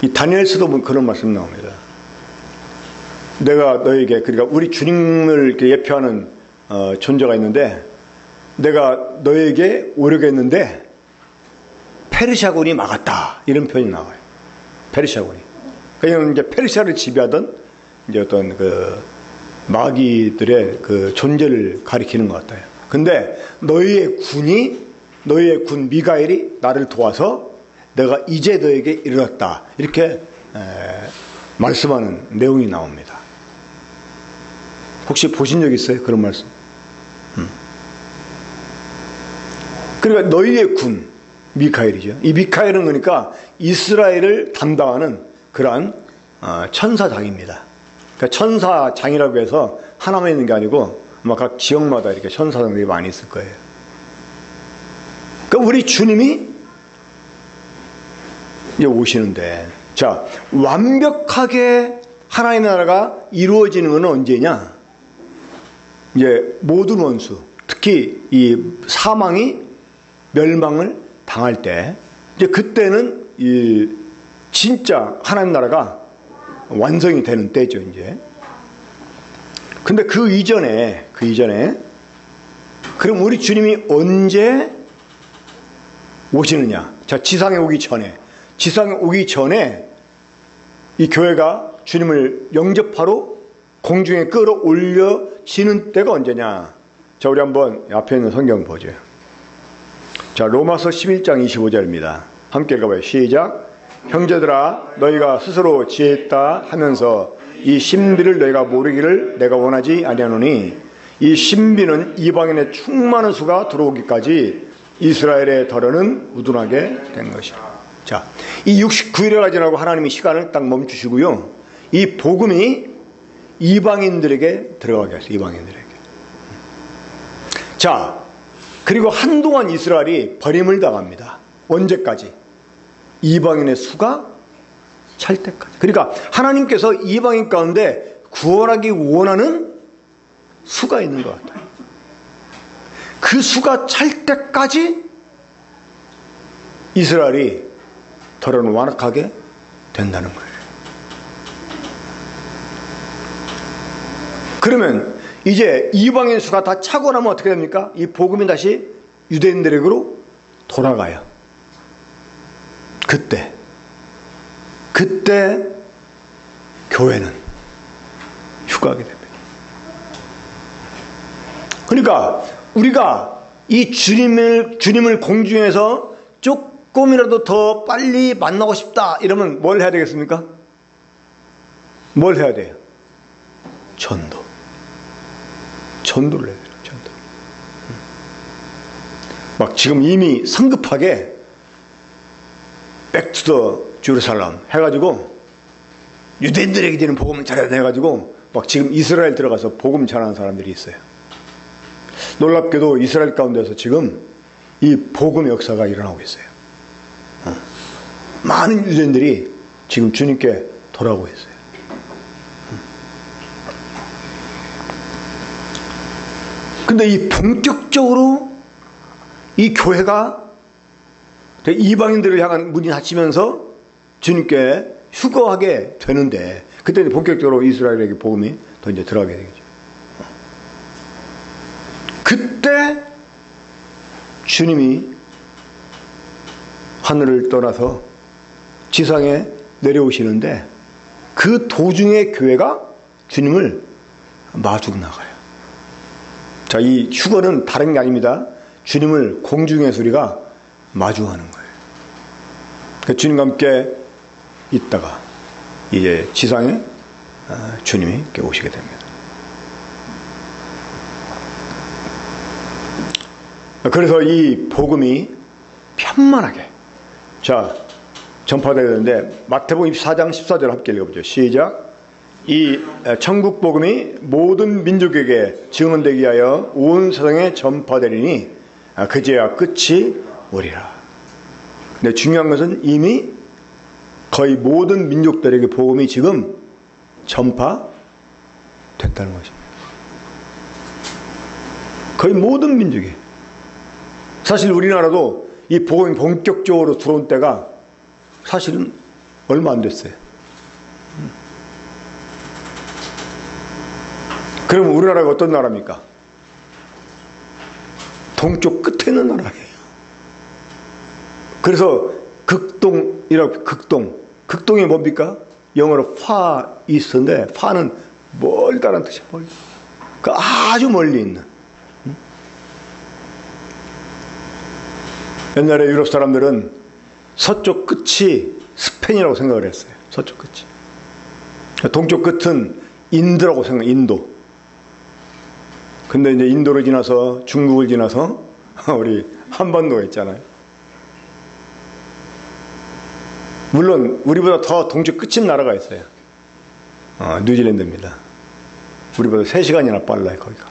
이 다니엘서도 보면 그런 말씀 나옵니다. 내가 너에게, 그러니까 우리 주님을 이렇게 예표하는 존재가 있는데, 내가 너에게 오르겠는데 페르시아군이 막았다, 이런 표현이 나와요. 페르시아군이. 그냥 이제 페르시아를 지배하던 이제 어떤 그 마귀들의 그 존재를 가리키는 것 같아요. 근데 너희의 군 미가엘이 나를 도와서 내가 이제 너에게 이르렀다, 이렇게 말씀하는 내용이 나옵니다. 혹시 보신 적 있어요? 그런 말씀? 그러니까 너희의 군 미카엘이죠. 이 미카엘은 그러니까 이스라엘을 담당하는 그러한 천사장입니다. 그러니까 천사장이라고 해서 하나만 있는 게 아니고 아마 각 지역마다 이렇게 천사장들이 많이 있을 거예요. 그러니까 우리 주님이 이제 오시는데, 자, 완벽하게 하나님의 나라가 이루어지는 것은 언제냐? 이제 모든 원수, 특히 이 사망이 멸망을 당할 때, 이제 그때는 이 진짜 하나님 나라가 완성이 되는 때죠, 이제. 근데 그 이전에, 그럼 우리 주님이 언제 오시느냐? 자, 지상에 오기 전에 이 교회가 주님을 영접하러 공중에 끌어올려지는 때가 언제냐? 자, 우리 한번 앞에 있는 성경 보죠. 자, 로마서 11장 25절입니다. 함께 읽어봐요. 시작. 형제들아, 너희가 스스로 지혜있다 하면서 이 신비를 너희가 모르기를 내가 원하지 아니하노니, 이 신비는 이방인의 충만한 수가 들어오기까지 이스라엘의 덜어는 우둔하게 된 것이라. 자, 이 69일을 지나고 하나님이 시간을 딱 멈추시고요, 이 복음이 이방인들에게 들어가게 했어요. 이방인들에게. 자, 그리고 한동안 이스라엘이 버림을 당합니다. 언제까지? 이방인의 수가 찰 때까지. 그러니까 하나님께서 이방인 가운데 구원하기 원하는 수가 있는 것 같아요. 그 수가 찰 때까지 이스라엘이 더러는 완악하게 된다는 거예요. 그러면 이제 이방인 수가 다 차고 나면 어떻게 됩니까? 이 복음이 다시 유대인들에게로 돌아가요. 그때 교회는 휴가하게 됩니다. 그러니까 우리가 이 주님을 공중에서 조금이라도 더 빨리 만나고 싶다 이러면 뭘 해야 되겠습니까? 뭘 해야 돼요? 전도를 해야 돼요. 전도. 막 지금 이미 성급하게 Back to the Jerusalem 해가지고 유대인들에게 드리는 복음을 전해야 해가지고 막 지금 이스라엘 들어가서 복음 전하는 사람들이 있어요. 놀랍게도 이스라엘 가운데서 지금 이 복음의 역사가 일어나고 있어요. 많은 유대인들이 지금 주님께 돌아오고 있어요. 근데 이 본격적으로 이 교회가 이방인들을 향한 문이 닫히면서 주님께 휴거하게 되는데, 그때 본격적으로 이스라엘에게 복음이 더 이제 들어가게 되겠죠. 그때 주님이 하늘을 떠나서 지상에 내려오시는데, 그 도중에 교회가 주님을 마주 나가요. 자, 이 휴거는 다른 게 아닙니다. 주님을 공중에서 우리가 마주하는 거예요. 그러니까 주님과 함께 있다가 이제 지상에 주님이 오시게 됩니다. 그래서 이 복음이 편만하게 전파되어야 되는데, 마태복음 24장 14절 함께 읽어보죠. 시작. 이 천국 복음이 모든 민족에게 증언되기 위하여 온 세상에 전파되리니 그제야 끝이 오리라. 근데 중요한 것은 이미 거의 모든 민족들에게 복음이 지금 전파됐다는 것입니다. 거의 모든 민족이. 사실 우리나라도 이 복음이 본격적으로 들어온 때가 사실은 얼마 안 됐어요. 그럼 우리나라가 어떤 나라입니까? 동쪽 끝에 있는 나라예요. 그래서 극동이라고, 극동이 뭡니까? 영어로 far east인데, far는 멀다는 뜻이에요. 멀다. 그 아주 멀리 있는. 옛날에 유럽 사람들은 서쪽 끝이 스페인이라고 생각을 했어요. 서쪽 끝이. 동쪽 끝은 인도라고 생각해요. 인도. 근데 이제 인도를 지나서 중국을 지나서 우리 한반도가 있잖아요. 물론 우리보다 더 동쪽 끝인 나라가 있어요. 뉴질랜드입니다. 우리보다 3시간이나 빨라요, 거기가.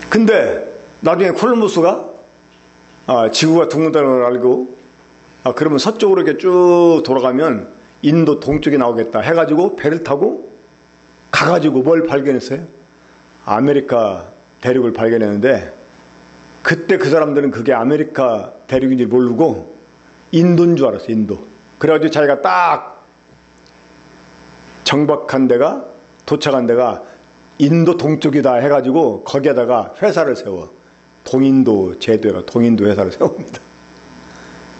근데 나중에 콜럼버스가 지구가 둥근다는 걸 알고 그러면 서쪽으로 이렇게 쭉 돌아가면 인도 동쪽에 나오겠다 해가지고 배를 타고 가가지고 뭘 발견했어요? 아메리카 대륙을 발견했는데 그때 그 사람들은 그게 아메리카 대륙인지 모르고 인도인 줄 알았어요. 인도. 그래가지고 자기가 딱 정박한 데가, 도착한 데가 인도 동쪽이다 해가지고 거기에다가 회사를 세워. 동인도 제도가 동인도 회사를 세웁니다.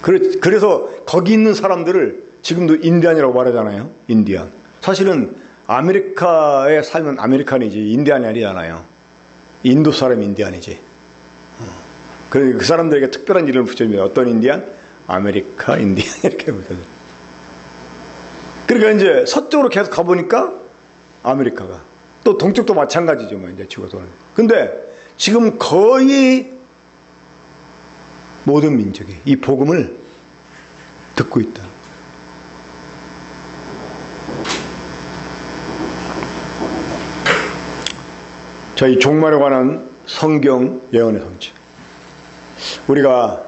그래서 거기 있는 사람들을 지금도 인디안이라고 말하잖아요. 인디안. 사실은 아메리카에 살면 아메리칸이지 인디안이 아니잖아요. 인도 사람 인디안이지. 그러니까 그 사람들에게 특별한 이름을 붙여줍니다. 어떤 인디안? 아메리카 인디안 이렇게 붙여줘요. 그러니까 이제 서쪽으로 계속 가보니까 아메리카가. 또 동쪽도 마찬가지죠. 뭐 이제 지구가 도는. 근데 지금 거의 모든 민족이 이 복음을 듣고 있다. 자, 이 종말에 관한 성경 예언의 성취. 우리가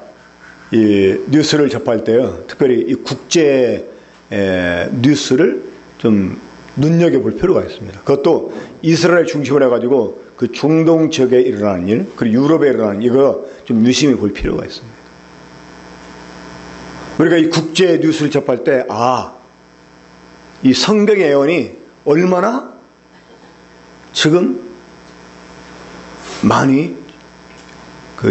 이 뉴스를 접할 때요, 특별히 이 국제 뉴스를 좀 눈여겨볼 필요가 있습니다. 그것도 이스라엘 중심으로 해가지고 그 중동 지역에 일어나는 일, 그리고 유럽에 일어나는 이거 좀 유심히 볼 필요가 있습니다. 우리가 이 국제 뉴스를 접할 때, 이 성경의 예언이 얼마나 지금 많이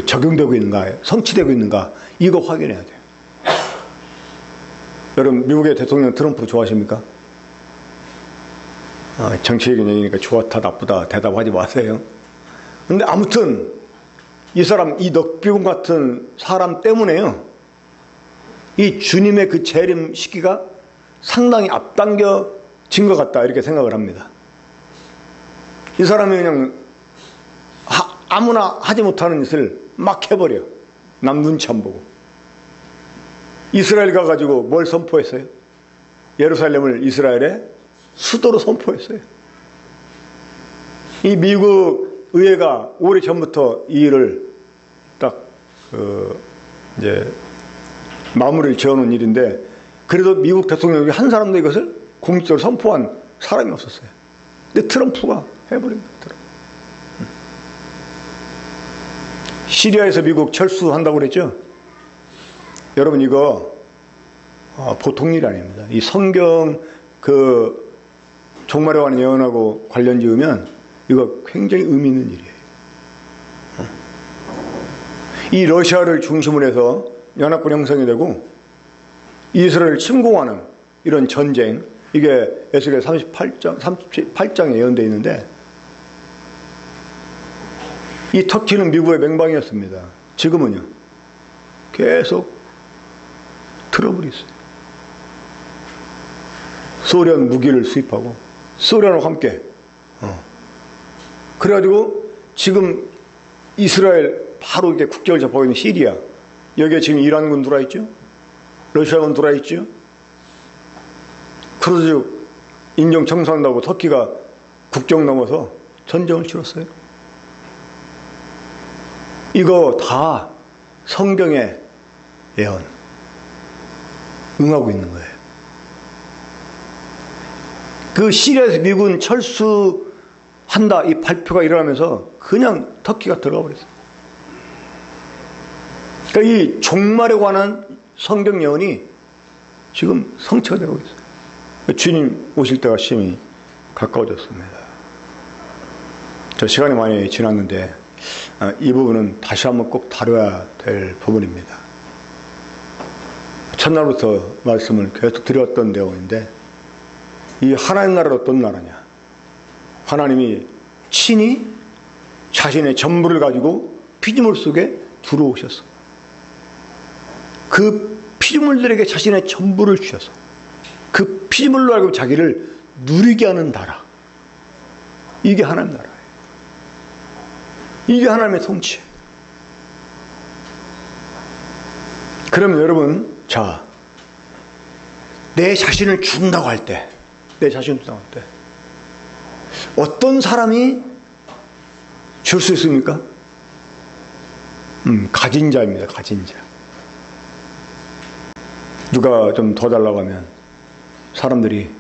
적용되고 있는가, 성취되고 있는가, 이거 확인해야 돼요. 여러분, 미국의 대통령 트럼프 좋아하십니까? 정치적인 얘기니까 좋다, 나쁘다 대답하지 마세요. 근데 아무튼, 이 사람, 이 넉비공 같은 사람 때문에요, 이 주님의 그 재림 시기가 상당히 앞당겨진 것 같다, 이렇게 생각을 합니다. 이 사람이 그냥 아무나 하지 못하는 짓을 막 해버려. 남 눈치 안 보고. 이스라엘 가가지고 뭘 선포했어요? 예루살렘을 이스라엘의 수도로 선포했어요. 이 미국 의회가 오래전부터 이 일을 딱 이제 마무리를 지어놓은 일인데, 그래도 미국 대통령이 한 사람도 이것을 공식적으로 선포한 사람이 없었어요. 근데 트럼프가 해버린 거예요. 시리아에서 미국 철수한다고 그랬죠? 여러분, 이거 보통 일이 아닙니다. 이 성경 그 종말에 관한 예언하고 관련 지으면 이거 굉장히 의미 있는 일이에요. 이 러시아를 중심으로 해서 연합군 형성이 되고 이스라엘을 침공하는 이런 전쟁, 이게 에스겔 38장에 예언되어 있는데, 이 터키는 미국의 맹방이었습니다. 지금은요, 계속 트러블이 있어요. 소련 무기를 수입하고, 소련과 함께. 그래가지고, 지금 이스라엘 바로 이렇게 국경을 접하고 있는 시리아, 여기에 지금 이란군 들어와 있죠? 러시아군 들어와 있죠? 크루즈 인정 청소한다고 터키가 국경 넘어서 전쟁을 치렀어요. 이거 다 성경의 예언 응하고 있는 거예요. 그 시리아에서 미군 철수한다 이 발표가 일어나면서 그냥 터키가 들어가 버렸어요. 그러니까 이 종말에 관한 성경 예언이 지금 성취가 되고 있어요. 주님 오실 때가 심히 가까워졌습니다. 저 시간이 많이 지났는데 이 부분은 다시 한번 꼭 다뤄야 될 부분입니다. 첫날부터 말씀을 계속 드렸던 내용인데, 이 하나님 나라는 어떤 나라냐? 하나님이 친히 자신의 전부를 가지고 피조물 속에 들어오셔서 그 피조물들에게 자신의 전부를 주셔서 그 피조물로 알고 자기를 누리게 하는 나라. 이게 하나님 나라예요. 이게 하나님의 통치예요. 그러면 여러분, 자, 내 자신을 준다고 할 때, 어떤 사람이 줄 수 있습니까? 가진 자입니다. 가진 자. 누가 좀 더 달라고 하면 사람들이,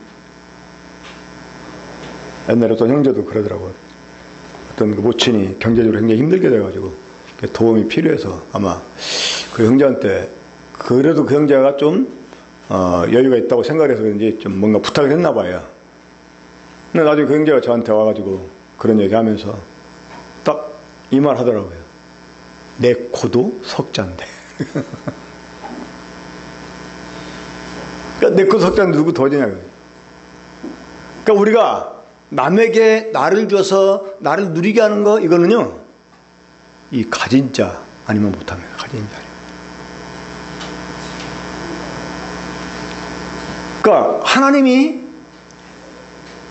옛날에 어떤 형제도 그러더라고요. 어떤 그 모친이 경제적으로 굉장히 힘들게 돼가지고 도움이 필요해서 아마 그 형제한테, 그래도 그 형제가 좀 여유가 있다고 생각해서 그런지 좀 뭔가 부탁을 했나 봐요. 근데 나중에 그 형제가 저한테 와가지고 그런 얘기 하면서 딱 이 말 하더라고요. 내 코도 석잔데. 그러니까 내 코 석잔데 누구 도와주냐고요. 그러니까 우리가 남에게 나를 줘서 나를 누리게 하는 거, 이거는요, 이 가진 자 아니면 못합니다. 가진 자. 그러니까 하나님이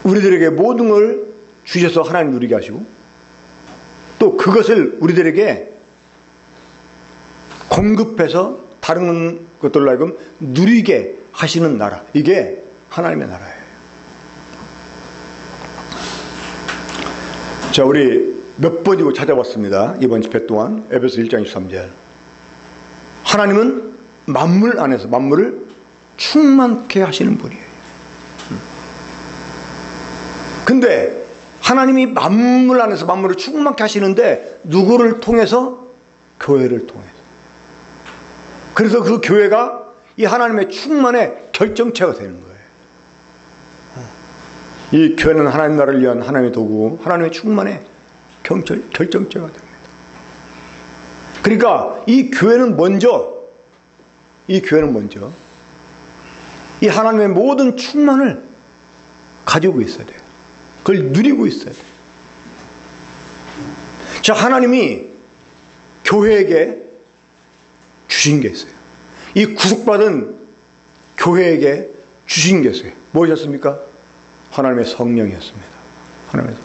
우리들에게 모든 걸 주셔서 하나님 누리게 하시고, 또 그것을 우리들에게 공급해서 다른 것들로 하여금 누리게 하시는 나라. 이게 하나님의 나라예요. 자, 우리 몇 번이고 찾아봤습니다. 이번 집회 동안. 에베소 1장 23절. 하나님은 만물 안에서 만물을 충만케 하시는 분이에요. 근데 하나님이 만물 안에서 만물을 충만케 하시는데 누구를 통해서? 교회를 통해서. 그래서 그 교회가 이 하나님의 충만의 결정체가 되는 거예요. 이 교회는 하나님 나라를 위한 하나님의 도구고 하나님의 충만의 결정체가 됩니다. 그러니까 이 교회는 먼저 이 하나님의 모든 충만을 가지고 있어야 돼요. 그걸 누리고 있어야 돼요. 자, 하나님이 교회에게 주신 게 있어요. 이 구속받은 교회에게 주신 게 있어요. 무엇이었습니까? 하나님의 성령이었습니다. 하나님의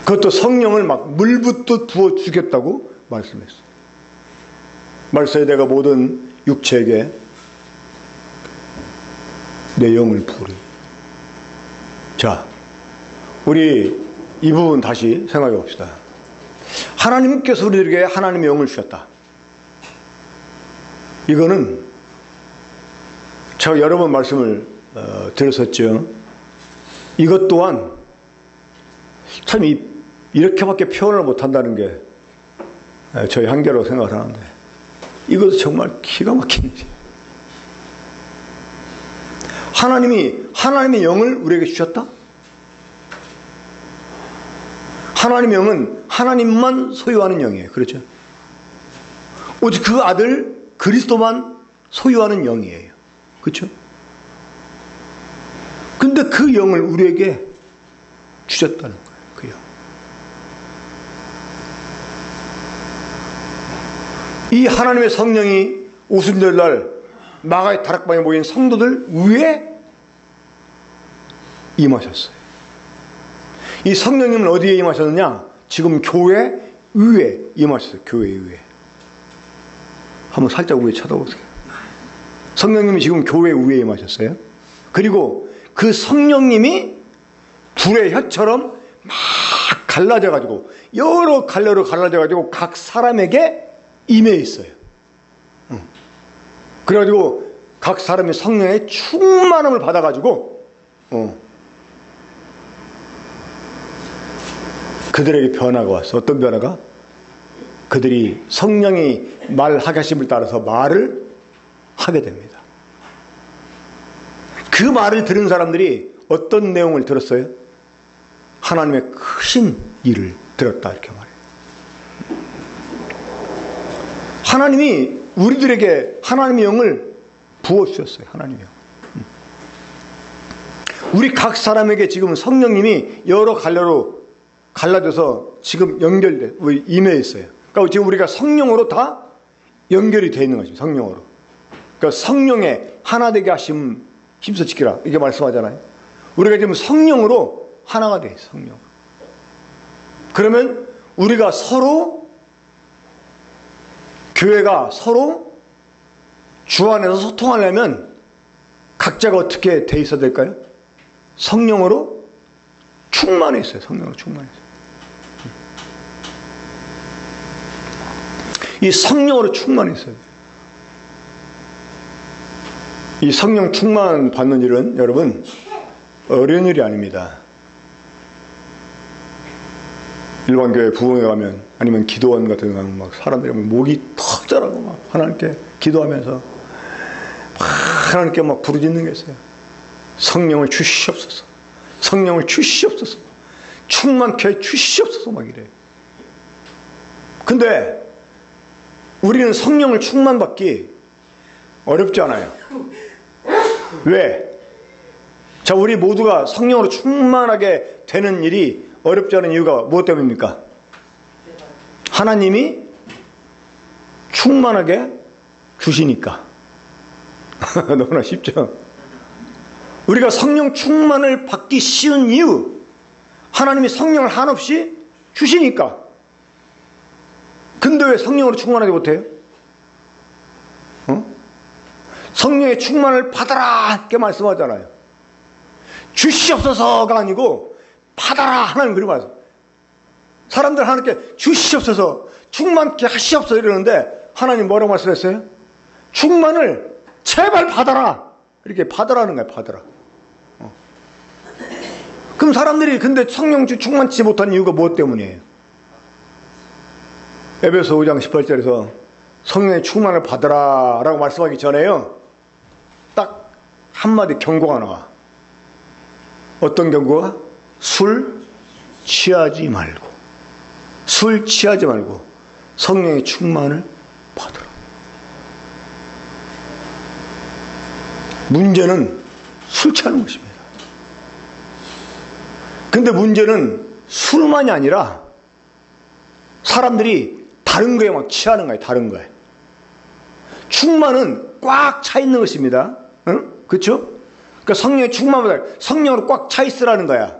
그것도 성령을 막 물붓듯 부어 주겠다고 말씀했어요. 말씀에 내가 모든 육체에게 내 영을 부으리. 자, 우리 이 부분 다시 생각해 봅시다. 하나님께서 우리들에게 하나님의 영을 주셨다. 이거는 제가 여러 번 말씀을 드렸었죠. 이것 또한 참 이렇게밖에 표현을 못한다는 게 저희 한계로 생각을 하는데, 이것도 정말 기가 막힌 일이에요. 하나님이 하나님의 영을 우리에게 주셨다? 하나님의 영은 하나님만 소유하는 영이에요. 그렇죠? 오직 그 아들 그리스도만 소유하는 영이에요. 그렇죠? 근데 그 영을 우리에게 주셨다는 거예요. 그 영. 이 하나님의 성령이 오순절날 마가의 다락방에 모인 성도들 위에 임하셨어요. 이 성령님은 어디에 임하셨느냐? 지금 교회 위에 임하셨어요. 교회 위에. 한번 살짝 위에 쳐다보세요. 성령님이 지금 교회 위에 임하셨어요. 그리고 그 성령님이 불의 혀처럼 막 갈라져가지고 여러 갈래로 갈라져가지고 각 사람에게 임해 있어요. 그래가지고 각 사람이 성령의 충만함을 받아가지고 그들에게 변화가 왔어. 어떤 변화가? 그들이 성령이 말하게 하심을 따라서 말을 하게 됩니다. 그 말을 들은 사람들이 어떤 내용을 들었어요? 하나님의 크신 일을 들었다, 이렇게 말해요. 하나님이 우리들에게 하나님의 영을 부어주셨어요. 하나님의 영. 우리 각 사람에게 지금 성령님이 여러 갈래로 갈라져서 지금 연결돼, 임해 있어요. 그러니까 지금 우리가 성령으로 다 연결이 되어 있는 것입니다. 성령으로. 그러니까 성령의 하나 되게 하심 힘써 지키라, 이게 말씀하잖아요. 우리가 지금 성령으로 하나가 돼 있어요. 성령. 그러면 우리가 서로, 교회가 서로 주 안에서 소통하려면 각자가 어떻게 돼 있어야 될까요? 성령으로 충만해 있어요. 성령으로 충만해 있어요. 이 성령으로 충만해 있어요. 이 성령 충만 받는 일은 여러분 어려운 일이 아닙니다. 일반 교회 부흥회 가면, 아니면 기도원 같은 데 가면 막 사람들이 목이 터져라고 막 하나님께 기도하면서 막 하나님께 막 부르짖는 게 있어요. 성령을 주시옵소서, 성령을 주시옵소서, 충만케 해 주시옵소서, 막 이래요. 근데 우리는 성령을 충만받기 어렵지 않아요. 왜? 자, 우리 모두가 성령으로 충만하게 되는 일이 어렵지 않은 이유가 무엇 때문입니까? 하나님이 충만하게 주시니까. 너무나 쉽죠? 우리가 성령 충만을 받기 쉬운 이유, 하나님이 성령을 한없이 주시니까. 근데 왜 성령으로 충만하지 못해요? 성령의 충만을 받아라, 이렇게 말씀하잖아요. 주시옵소서가 아니고 받아라, 하나님 그렇게 말씀. 사람들 하나님께 주시옵소서, 충만케 하시옵소서 이러는데 하나님 뭐라고 말씀했어요? 충만을 제발 받아라, 이렇게 받으라는 거예요. 받으라. 그럼 사람들이 근데 성령 충만치 못한 이유가 무엇 때문이에요? 에베소 5장 18절에서 성령의 충만을 받으라 라고 말씀하기 전에요, 딱 한마디 경고가 나와. 어떤 경고가? 술 취하지 말고, 술 취하지 말고 성령의 충만을 받으라. 문제는 술 취하는 것입니다. 근데 문제는 술만이 아니라 사람들이 다른 거에 막 취하는 거예요. 다른 거에. 충만은 꽉 차 있는 것입니다. 응? 그렇죠? 그러니까 성령의 충만보다 성령으로 꽉 차 있으라는 거야.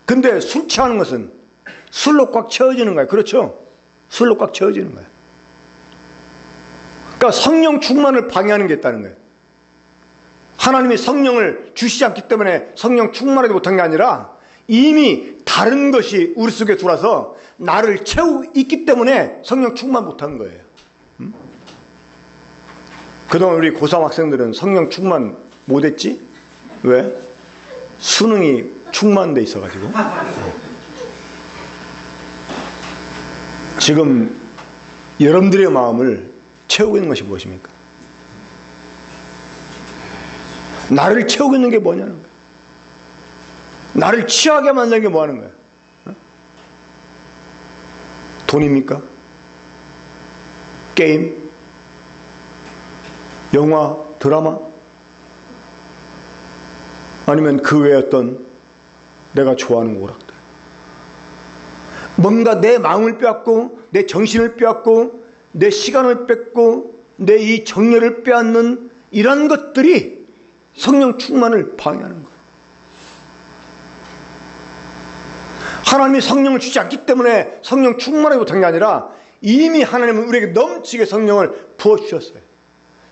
근데 술 취하는 것은 술로 꽉 채워지는 거야. 그렇죠? 술로 꽉 채워지는 거야. 그러니까 성령 충만을 방해하는 게 있다는 거예요. 하나님이 성령을 주시지 않기 때문에 성령 충만하지 못한 게 아니라 이미 다른 것이 우리 속에 들어와서 나를 채우고 있기 때문에 성령 충만 못한 거예요. 그동안 우리 고3 학생들은 성령 충만 못했지? 왜? 수능이 충만돼 있어가지고. 지금 여러분들의 마음을 채우고 있는 것이 무엇입니까? 나를 채우고 있는 게 뭐냐는 거예요. 나를 취하게 만드는 게 뭐 하는 거예요? 돈입니까? 게임? 영화? 드라마? 아니면 그 외에 어떤 내가 좋아하는 오락들? 뭔가 내 마음을 빼앗고, 내 정신을 빼앗고, 내 시간을 뺏고, 내 이 정열을 빼앗는 이런 것들이 성령 충만을 방해하는 거예요. 하나님이 성령을 주지 않기 때문에 성령 충만하지 못한 게 아니라 이미 하나님은 우리에게 넘치게 성령을 부어주셨어요.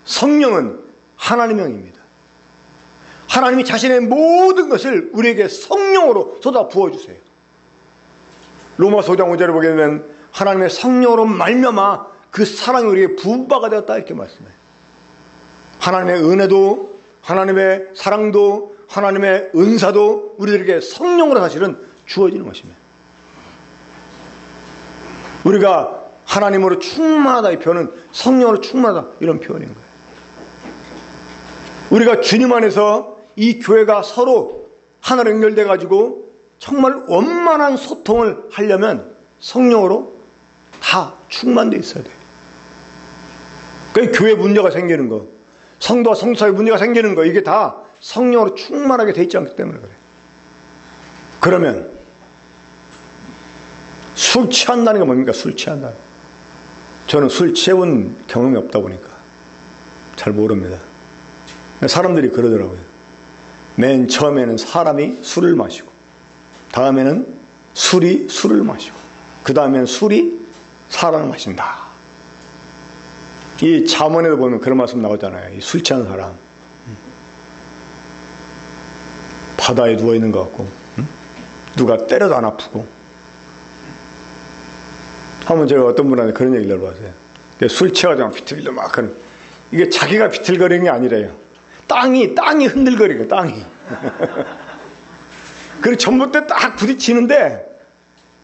성령은 하나님의 영입니다. 하나님이 자신의 모든 것을 우리에게 성령으로 쏟아 부어주세요. 로마서 5장 5절에 보게 되면 하나님의 성령으로 말미암아 그 사랑이 우리에게 부은 바가 되었다, 이렇게 말씀해요. 하나님의 은혜도, 하나님의 사랑도, 하나님의 은사도 우리들에게 성령으로 사실은 주어지는 것입니다. 우리가 하나님으로 충만하다 이 표현은 성령으로 충만하다 이런 표현인 거예요. 우리가 주님 안에서 이 교회가 서로 하나로 연결돼 가지고 정말 원만한 소통을 하려면 성령으로 다 충만되어 있어야 돼요. 그 교회 문제가 생기는 거, 성도와 성도 사이 문제가 생기는 거, 이게 다 성령으로 충만하게 돼 있지 않기 때문에 그래요. 그러면 술 취한다는 게 뭡니까? 술 취한다. 저는 술 취해본 경험이 없다 보니까 잘 모릅니다. 사람들이 그러더라고요. 맨 처음에는 사람이 술을 마시고, 다음에는 술이 술을 마시고, 그 다음에는 술이 사람을 마신다. 이 잠언에도 보면 그런 말씀 나오잖아요. 이 술 취한 사람 바다에 누워있는 것 같고, 누가 때려도 안 아프고. 한번 제가 어떤 분한테 그런 얘기를 들어봤어요. 술 취해가지고 비틀비틀 막 하는, 이게 자기가 비틀거리는 게 아니래요. 땅이 흔들거리고, 땅이. 그리고 전봇대 딱 부딪히는데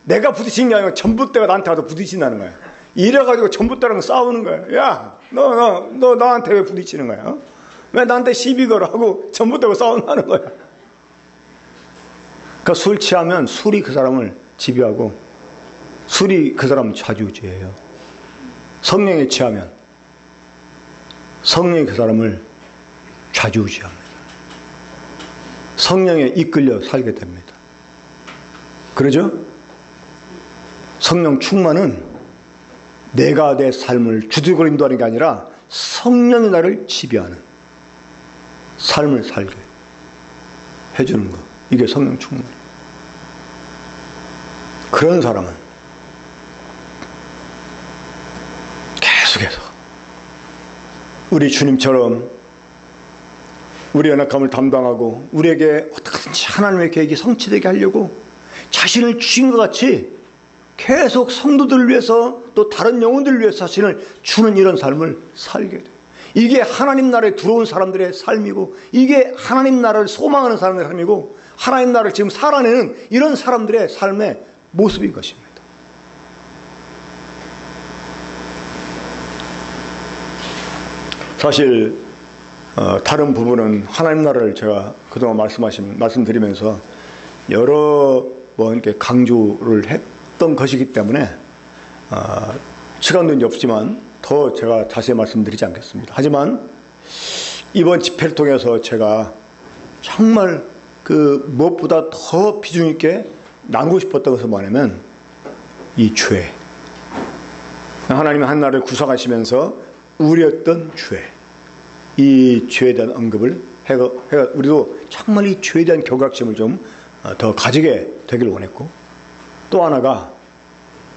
내가 부딪힌 게 아니라 전봇대가 나한테 와서 부딪힌다는 거야. 이래가지고 전봇대랑 싸우는 거야. 야, 너 나한테 왜 부딪히는 거야? 왜 나한테 시비 걸어? 하고 전봇대가 싸운다는 거야. 그러니까 술 취하면 술이 그 사람을 지배하고 술이 그 사람을 좌지우지해요. 성령에 취하면 성령이 그 사람을 좌지우지합니다. 성령에 이끌려 살게 됩니다. 그러죠? 성령 충만은 내가 내 삶을 주도적으로 인도하는 게 아니라 성령이 나를 지배하는 삶을 살게 해주는 것. 이게 성령 충만이에요. 그런 사람은 계속해서 우리 주님처럼 우리 연약함을 담당하고 우리에게 어떻게든지 하나님의 계획이 성취되게 하려고 자신을 주신 것 같이 계속 성도들을 위해서 또 다른 영혼들을 위해서 자신을 주는 이런 삶을 살게 돼요. 이게 하나님 나라에 들어온 사람들의 삶이고, 이게 하나님 나라를 소망하는 사람들의 삶이고, 하나님 나라를 지금 살아내는 이런 사람들의 삶의 모습인 것입니다. 사실 다른 부분은 하나님 나라를 제가 그동안 말씀드리면서 여러 번 이렇게 강조를 했던 것이기 때문에 시간도 이제 없지만 더 제가 자세히 말씀드리지 않겠습니다. 하지만 이번 집회를 통해서 제가 정말 그 무엇보다 더 비중 있게 나누고 싶었던 것은 뭐냐면 이 죄. 하나님의 한 나라를 구성하시면서 우리였던 죄. 이 죄에 대한 언급을 해가 우리도 정말 이 죄에 대한 경각심을 좀 더 가지게 되길 원했고, 또 하나가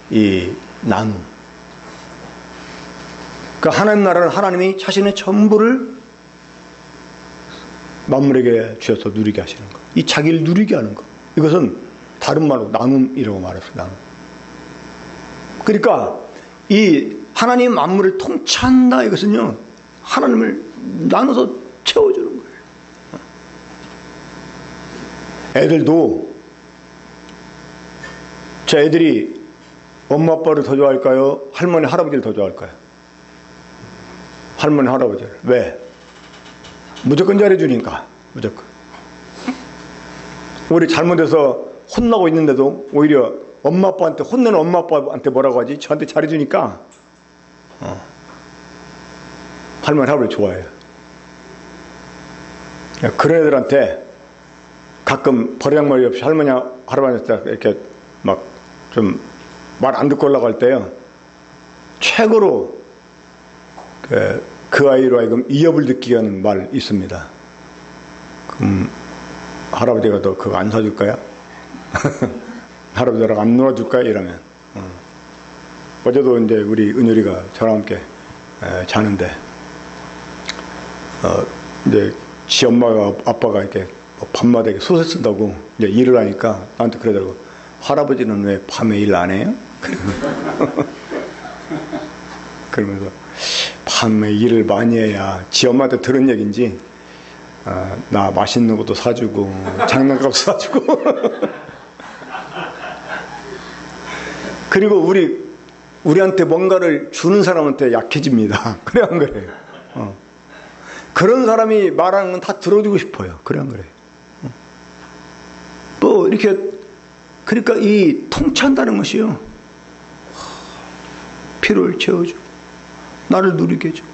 이 나눔. 그러니까 하나님 나라는 하나님이 자신의 전부를 만물에게 주셔서 누리게 하시는 것. 이 자기를 누리게 하는 것. 이것은 다른 말로 나눔이라고 말했어요. 나눔. 그러니까 이 하나님 만물을 통치한다. 이것은요, 하나님을 나눠서 채워주는 거예요. 애들도 제 애들이 엄마 아빠를 더 좋아할까요? 할머니 할아버지를 더 좋아할까요? 할머니 할아버지를. 왜? 무조건 잘해주니까. 무조건. 우리 잘못해서 혼나고 있는데도 오히려 엄마 아빠한테 혼내는 엄마 아빠한테 뭐라고 하지? 저한테 잘해주니까 할머니 할아버지 좋아해요. 그런 애들한테 가끔 버리장머리 없이 할머니 할아버지한테 이렇게 막 좀 말 안 듣고 올라갈 때요, 최고로 그 아이로 하여금 이협을 느끼게 하는 말 있습니다. 그럼 할아버지가 너 그거 안 사줄까요? 할아버지랑 안 놀아줄까요? 이러면. 어제도 이제 우리 은율이가 저랑 함께 자는데 이제 지 엄마가 아빠가 이렇게 밤마다 이렇게 소설 쓴다고 이제 일을 하니까 나한테 그러더라고. 할아버지는 왜 밤에 일 안 해요? 그러면서 밤에 일을 많이 해야 지 엄마한테 들은 얘기인지 나 맛있는 것도 사주고 장난감도 사주고 그리고 우리한테 뭔가를 주는 사람한테 약해집니다. 그래 안 그래요? 그런 사람이 말하는 건 다 들어주고 싶어요. 그래 안 그래요? 또 이렇게 그러니까 이 통치한다는 것이요, 필요를 채워주고 나를 누리게 해주고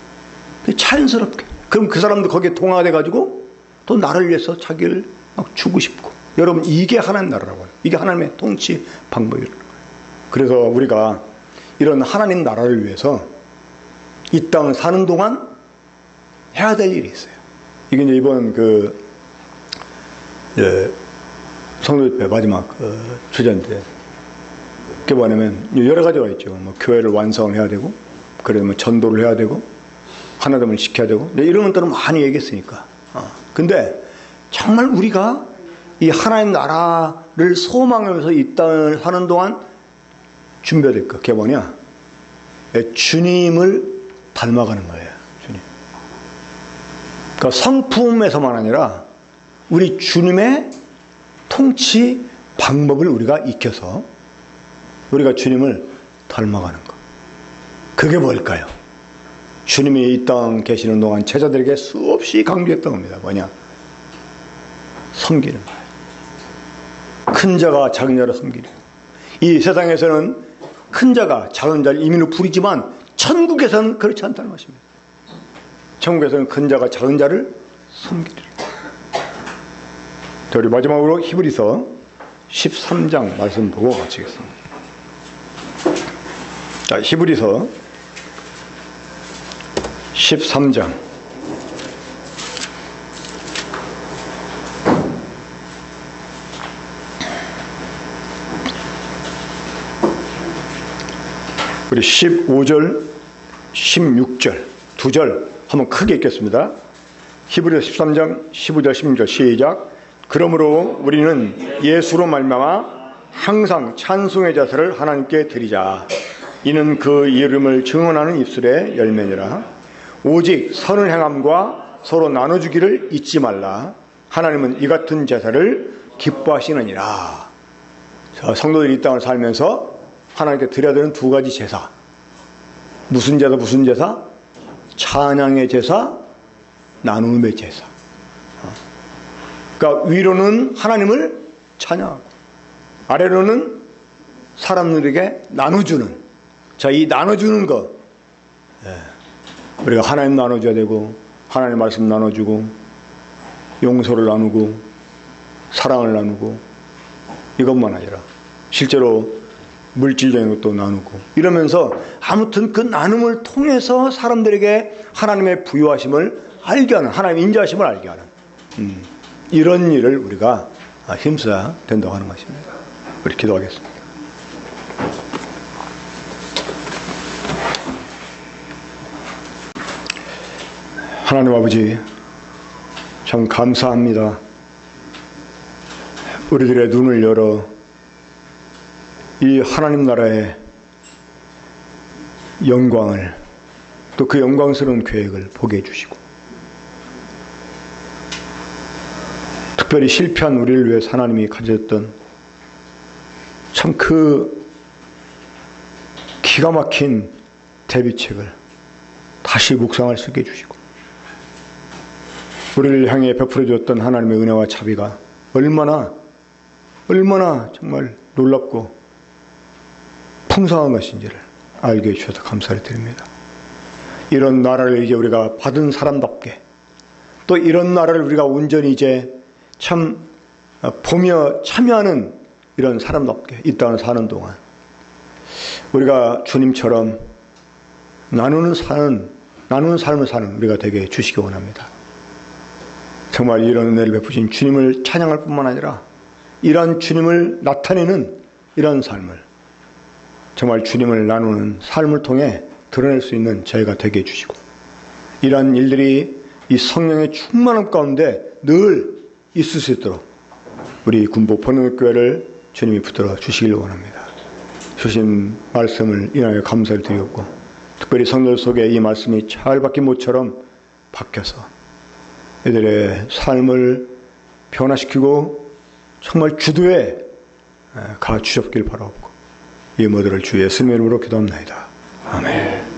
자연스럽게, 그럼 그 사람도 거기에 동화돼 가지고 또 나를 위해서 자기를 막 주고 싶고. 여러분, 이게 하나님 나라라고요. 이게 하나님의 통치 방법이라고요. 그래서 우리가 이런 하나님 나라를 위해서 이 땅을 사는 동안 해야 될 일이 있어요. 이게 이제 이번 성도집회 마지막 주제인데, 그게 뭐냐면 여러 가지가 있죠. 뭐 교회를 완성을 해야 되고, 그러면 전도를 해야 되고, 하나됨을 지켜야 되고, 이런 것들은 많이 얘기했으니까. 근데 정말 우리가 이 하나님 나라를 소망하면서 이 땅을 사는 동안 준비해야 될 것, 그게 뭐냐? 주님을 닮아가는 거예요. 주님. 그러니까 성품에서만 아니라 우리 주님의 통치 방법을 우리가 익혀서 우리가 주님을 닮아가는 것. 그게 뭘까요? 주님이 이 땅 계시는 동안 제자들에게 수없이 강조했던 겁니다. 뭐냐? 섬기는 거예요. 큰 자가 작은 자를 섬기는 거예요. 이 세상에서는 큰 자가 작은 자를 임의로 부리지만 천국에서는 그렇지 않다는 것입니다. 천국에서는 큰 자가 작은 자를 섬기리라. 자, 우리 마지막으로 히브리서 13장 말씀 보고 마치겠습니다. 자, 히브리서 13장. 우리 15절, 16절 두 절 한번 크게 읽겠습니다. 히브리서 13장 15절 16절 시작. 그러므로 우리는 예수로 말미암아 항상 찬송의 자세를 하나님께 드리자. 이는 그 이름을 증언하는 입술의 열매니라. 오직 선을 행함과 서로 나눠주기를 잊지 말라. 하나님은 이 같은 제사를 기뻐하시느니라. 자, 성도들이 이 땅을 살면서 하나님께 드려야 되는 두 가지 제사. 무슨 제사, 무슨 제사? 찬양의 제사, 나눔의 제사. 그러니까 위로는 하나님을 찬양하고 아래로는 사람들에게 나눠주는. 자, 이 나눠주는 것, 우리가 하나님 나눠줘야 되고, 하나님 말씀 나눠주고, 용서를 나누고, 사랑을 나누고, 이것만 아니라 실제로 물질적인 것도 나누고, 이러면서 아무튼 그 나눔을 통해서 사람들에게 하나님의 부유하심을 알게 하는, 하나님의 인자하심을 알게 하는 이런 일을 우리가 힘써야 된다고 하는 것입니다. 우리 기도하겠습니다. 하나님 아버지, 참 감사합니다. 우리들의 눈을 열어 이 하나님 나라의 영광을, 또 그 영광스러운 계획을 보게 해주시고, 특별히 실패한 우리를 위해서 하나님이 가졌던 참 그 기가 막힌 대비책을 다시 묵상할 수 있게 해주시고, 우리를 향해 베풀어 주었던 하나님의 은혜와 자비가 얼마나 정말 놀랍고 풍성한 것인지를 알게 해주셔서 감사를 드립니다. 이런 나라를 이제 우리가 받은 사람답게, 또 이런 나라를 우리가 온전히 이제 참 보며 참여하는 이런 사람답게 이 땅을 사는 동안 우리가 주님처럼 나누는 삶을 사는 우리가 되게 해주시기 원합니다. 정말 이런 은혜를 베푸신 주님을 찬양할 뿐만 아니라 이러한 주님을 나타내는 이런 삶을, 정말 주님을 나누는 삶을 통해 드러낼 수 있는 저희가 되게 해주시고, 이러한 일들이 이 성령의 충만함 가운데 늘 있을 수 있도록 우리 군복 번영교회를 주님이 붙들어 주시길 원합니다. 주신 말씀을 인하여 감사를 드리고, 특별히 성도 속에 이 말씀이 잘 박힌 모처럼 박혀서 이들의 삶을 변화시키고 정말 주도에 가 주셨길 바라옵고 이 모두를 주 예수님의 이름으로 기도합나이다. 아멘.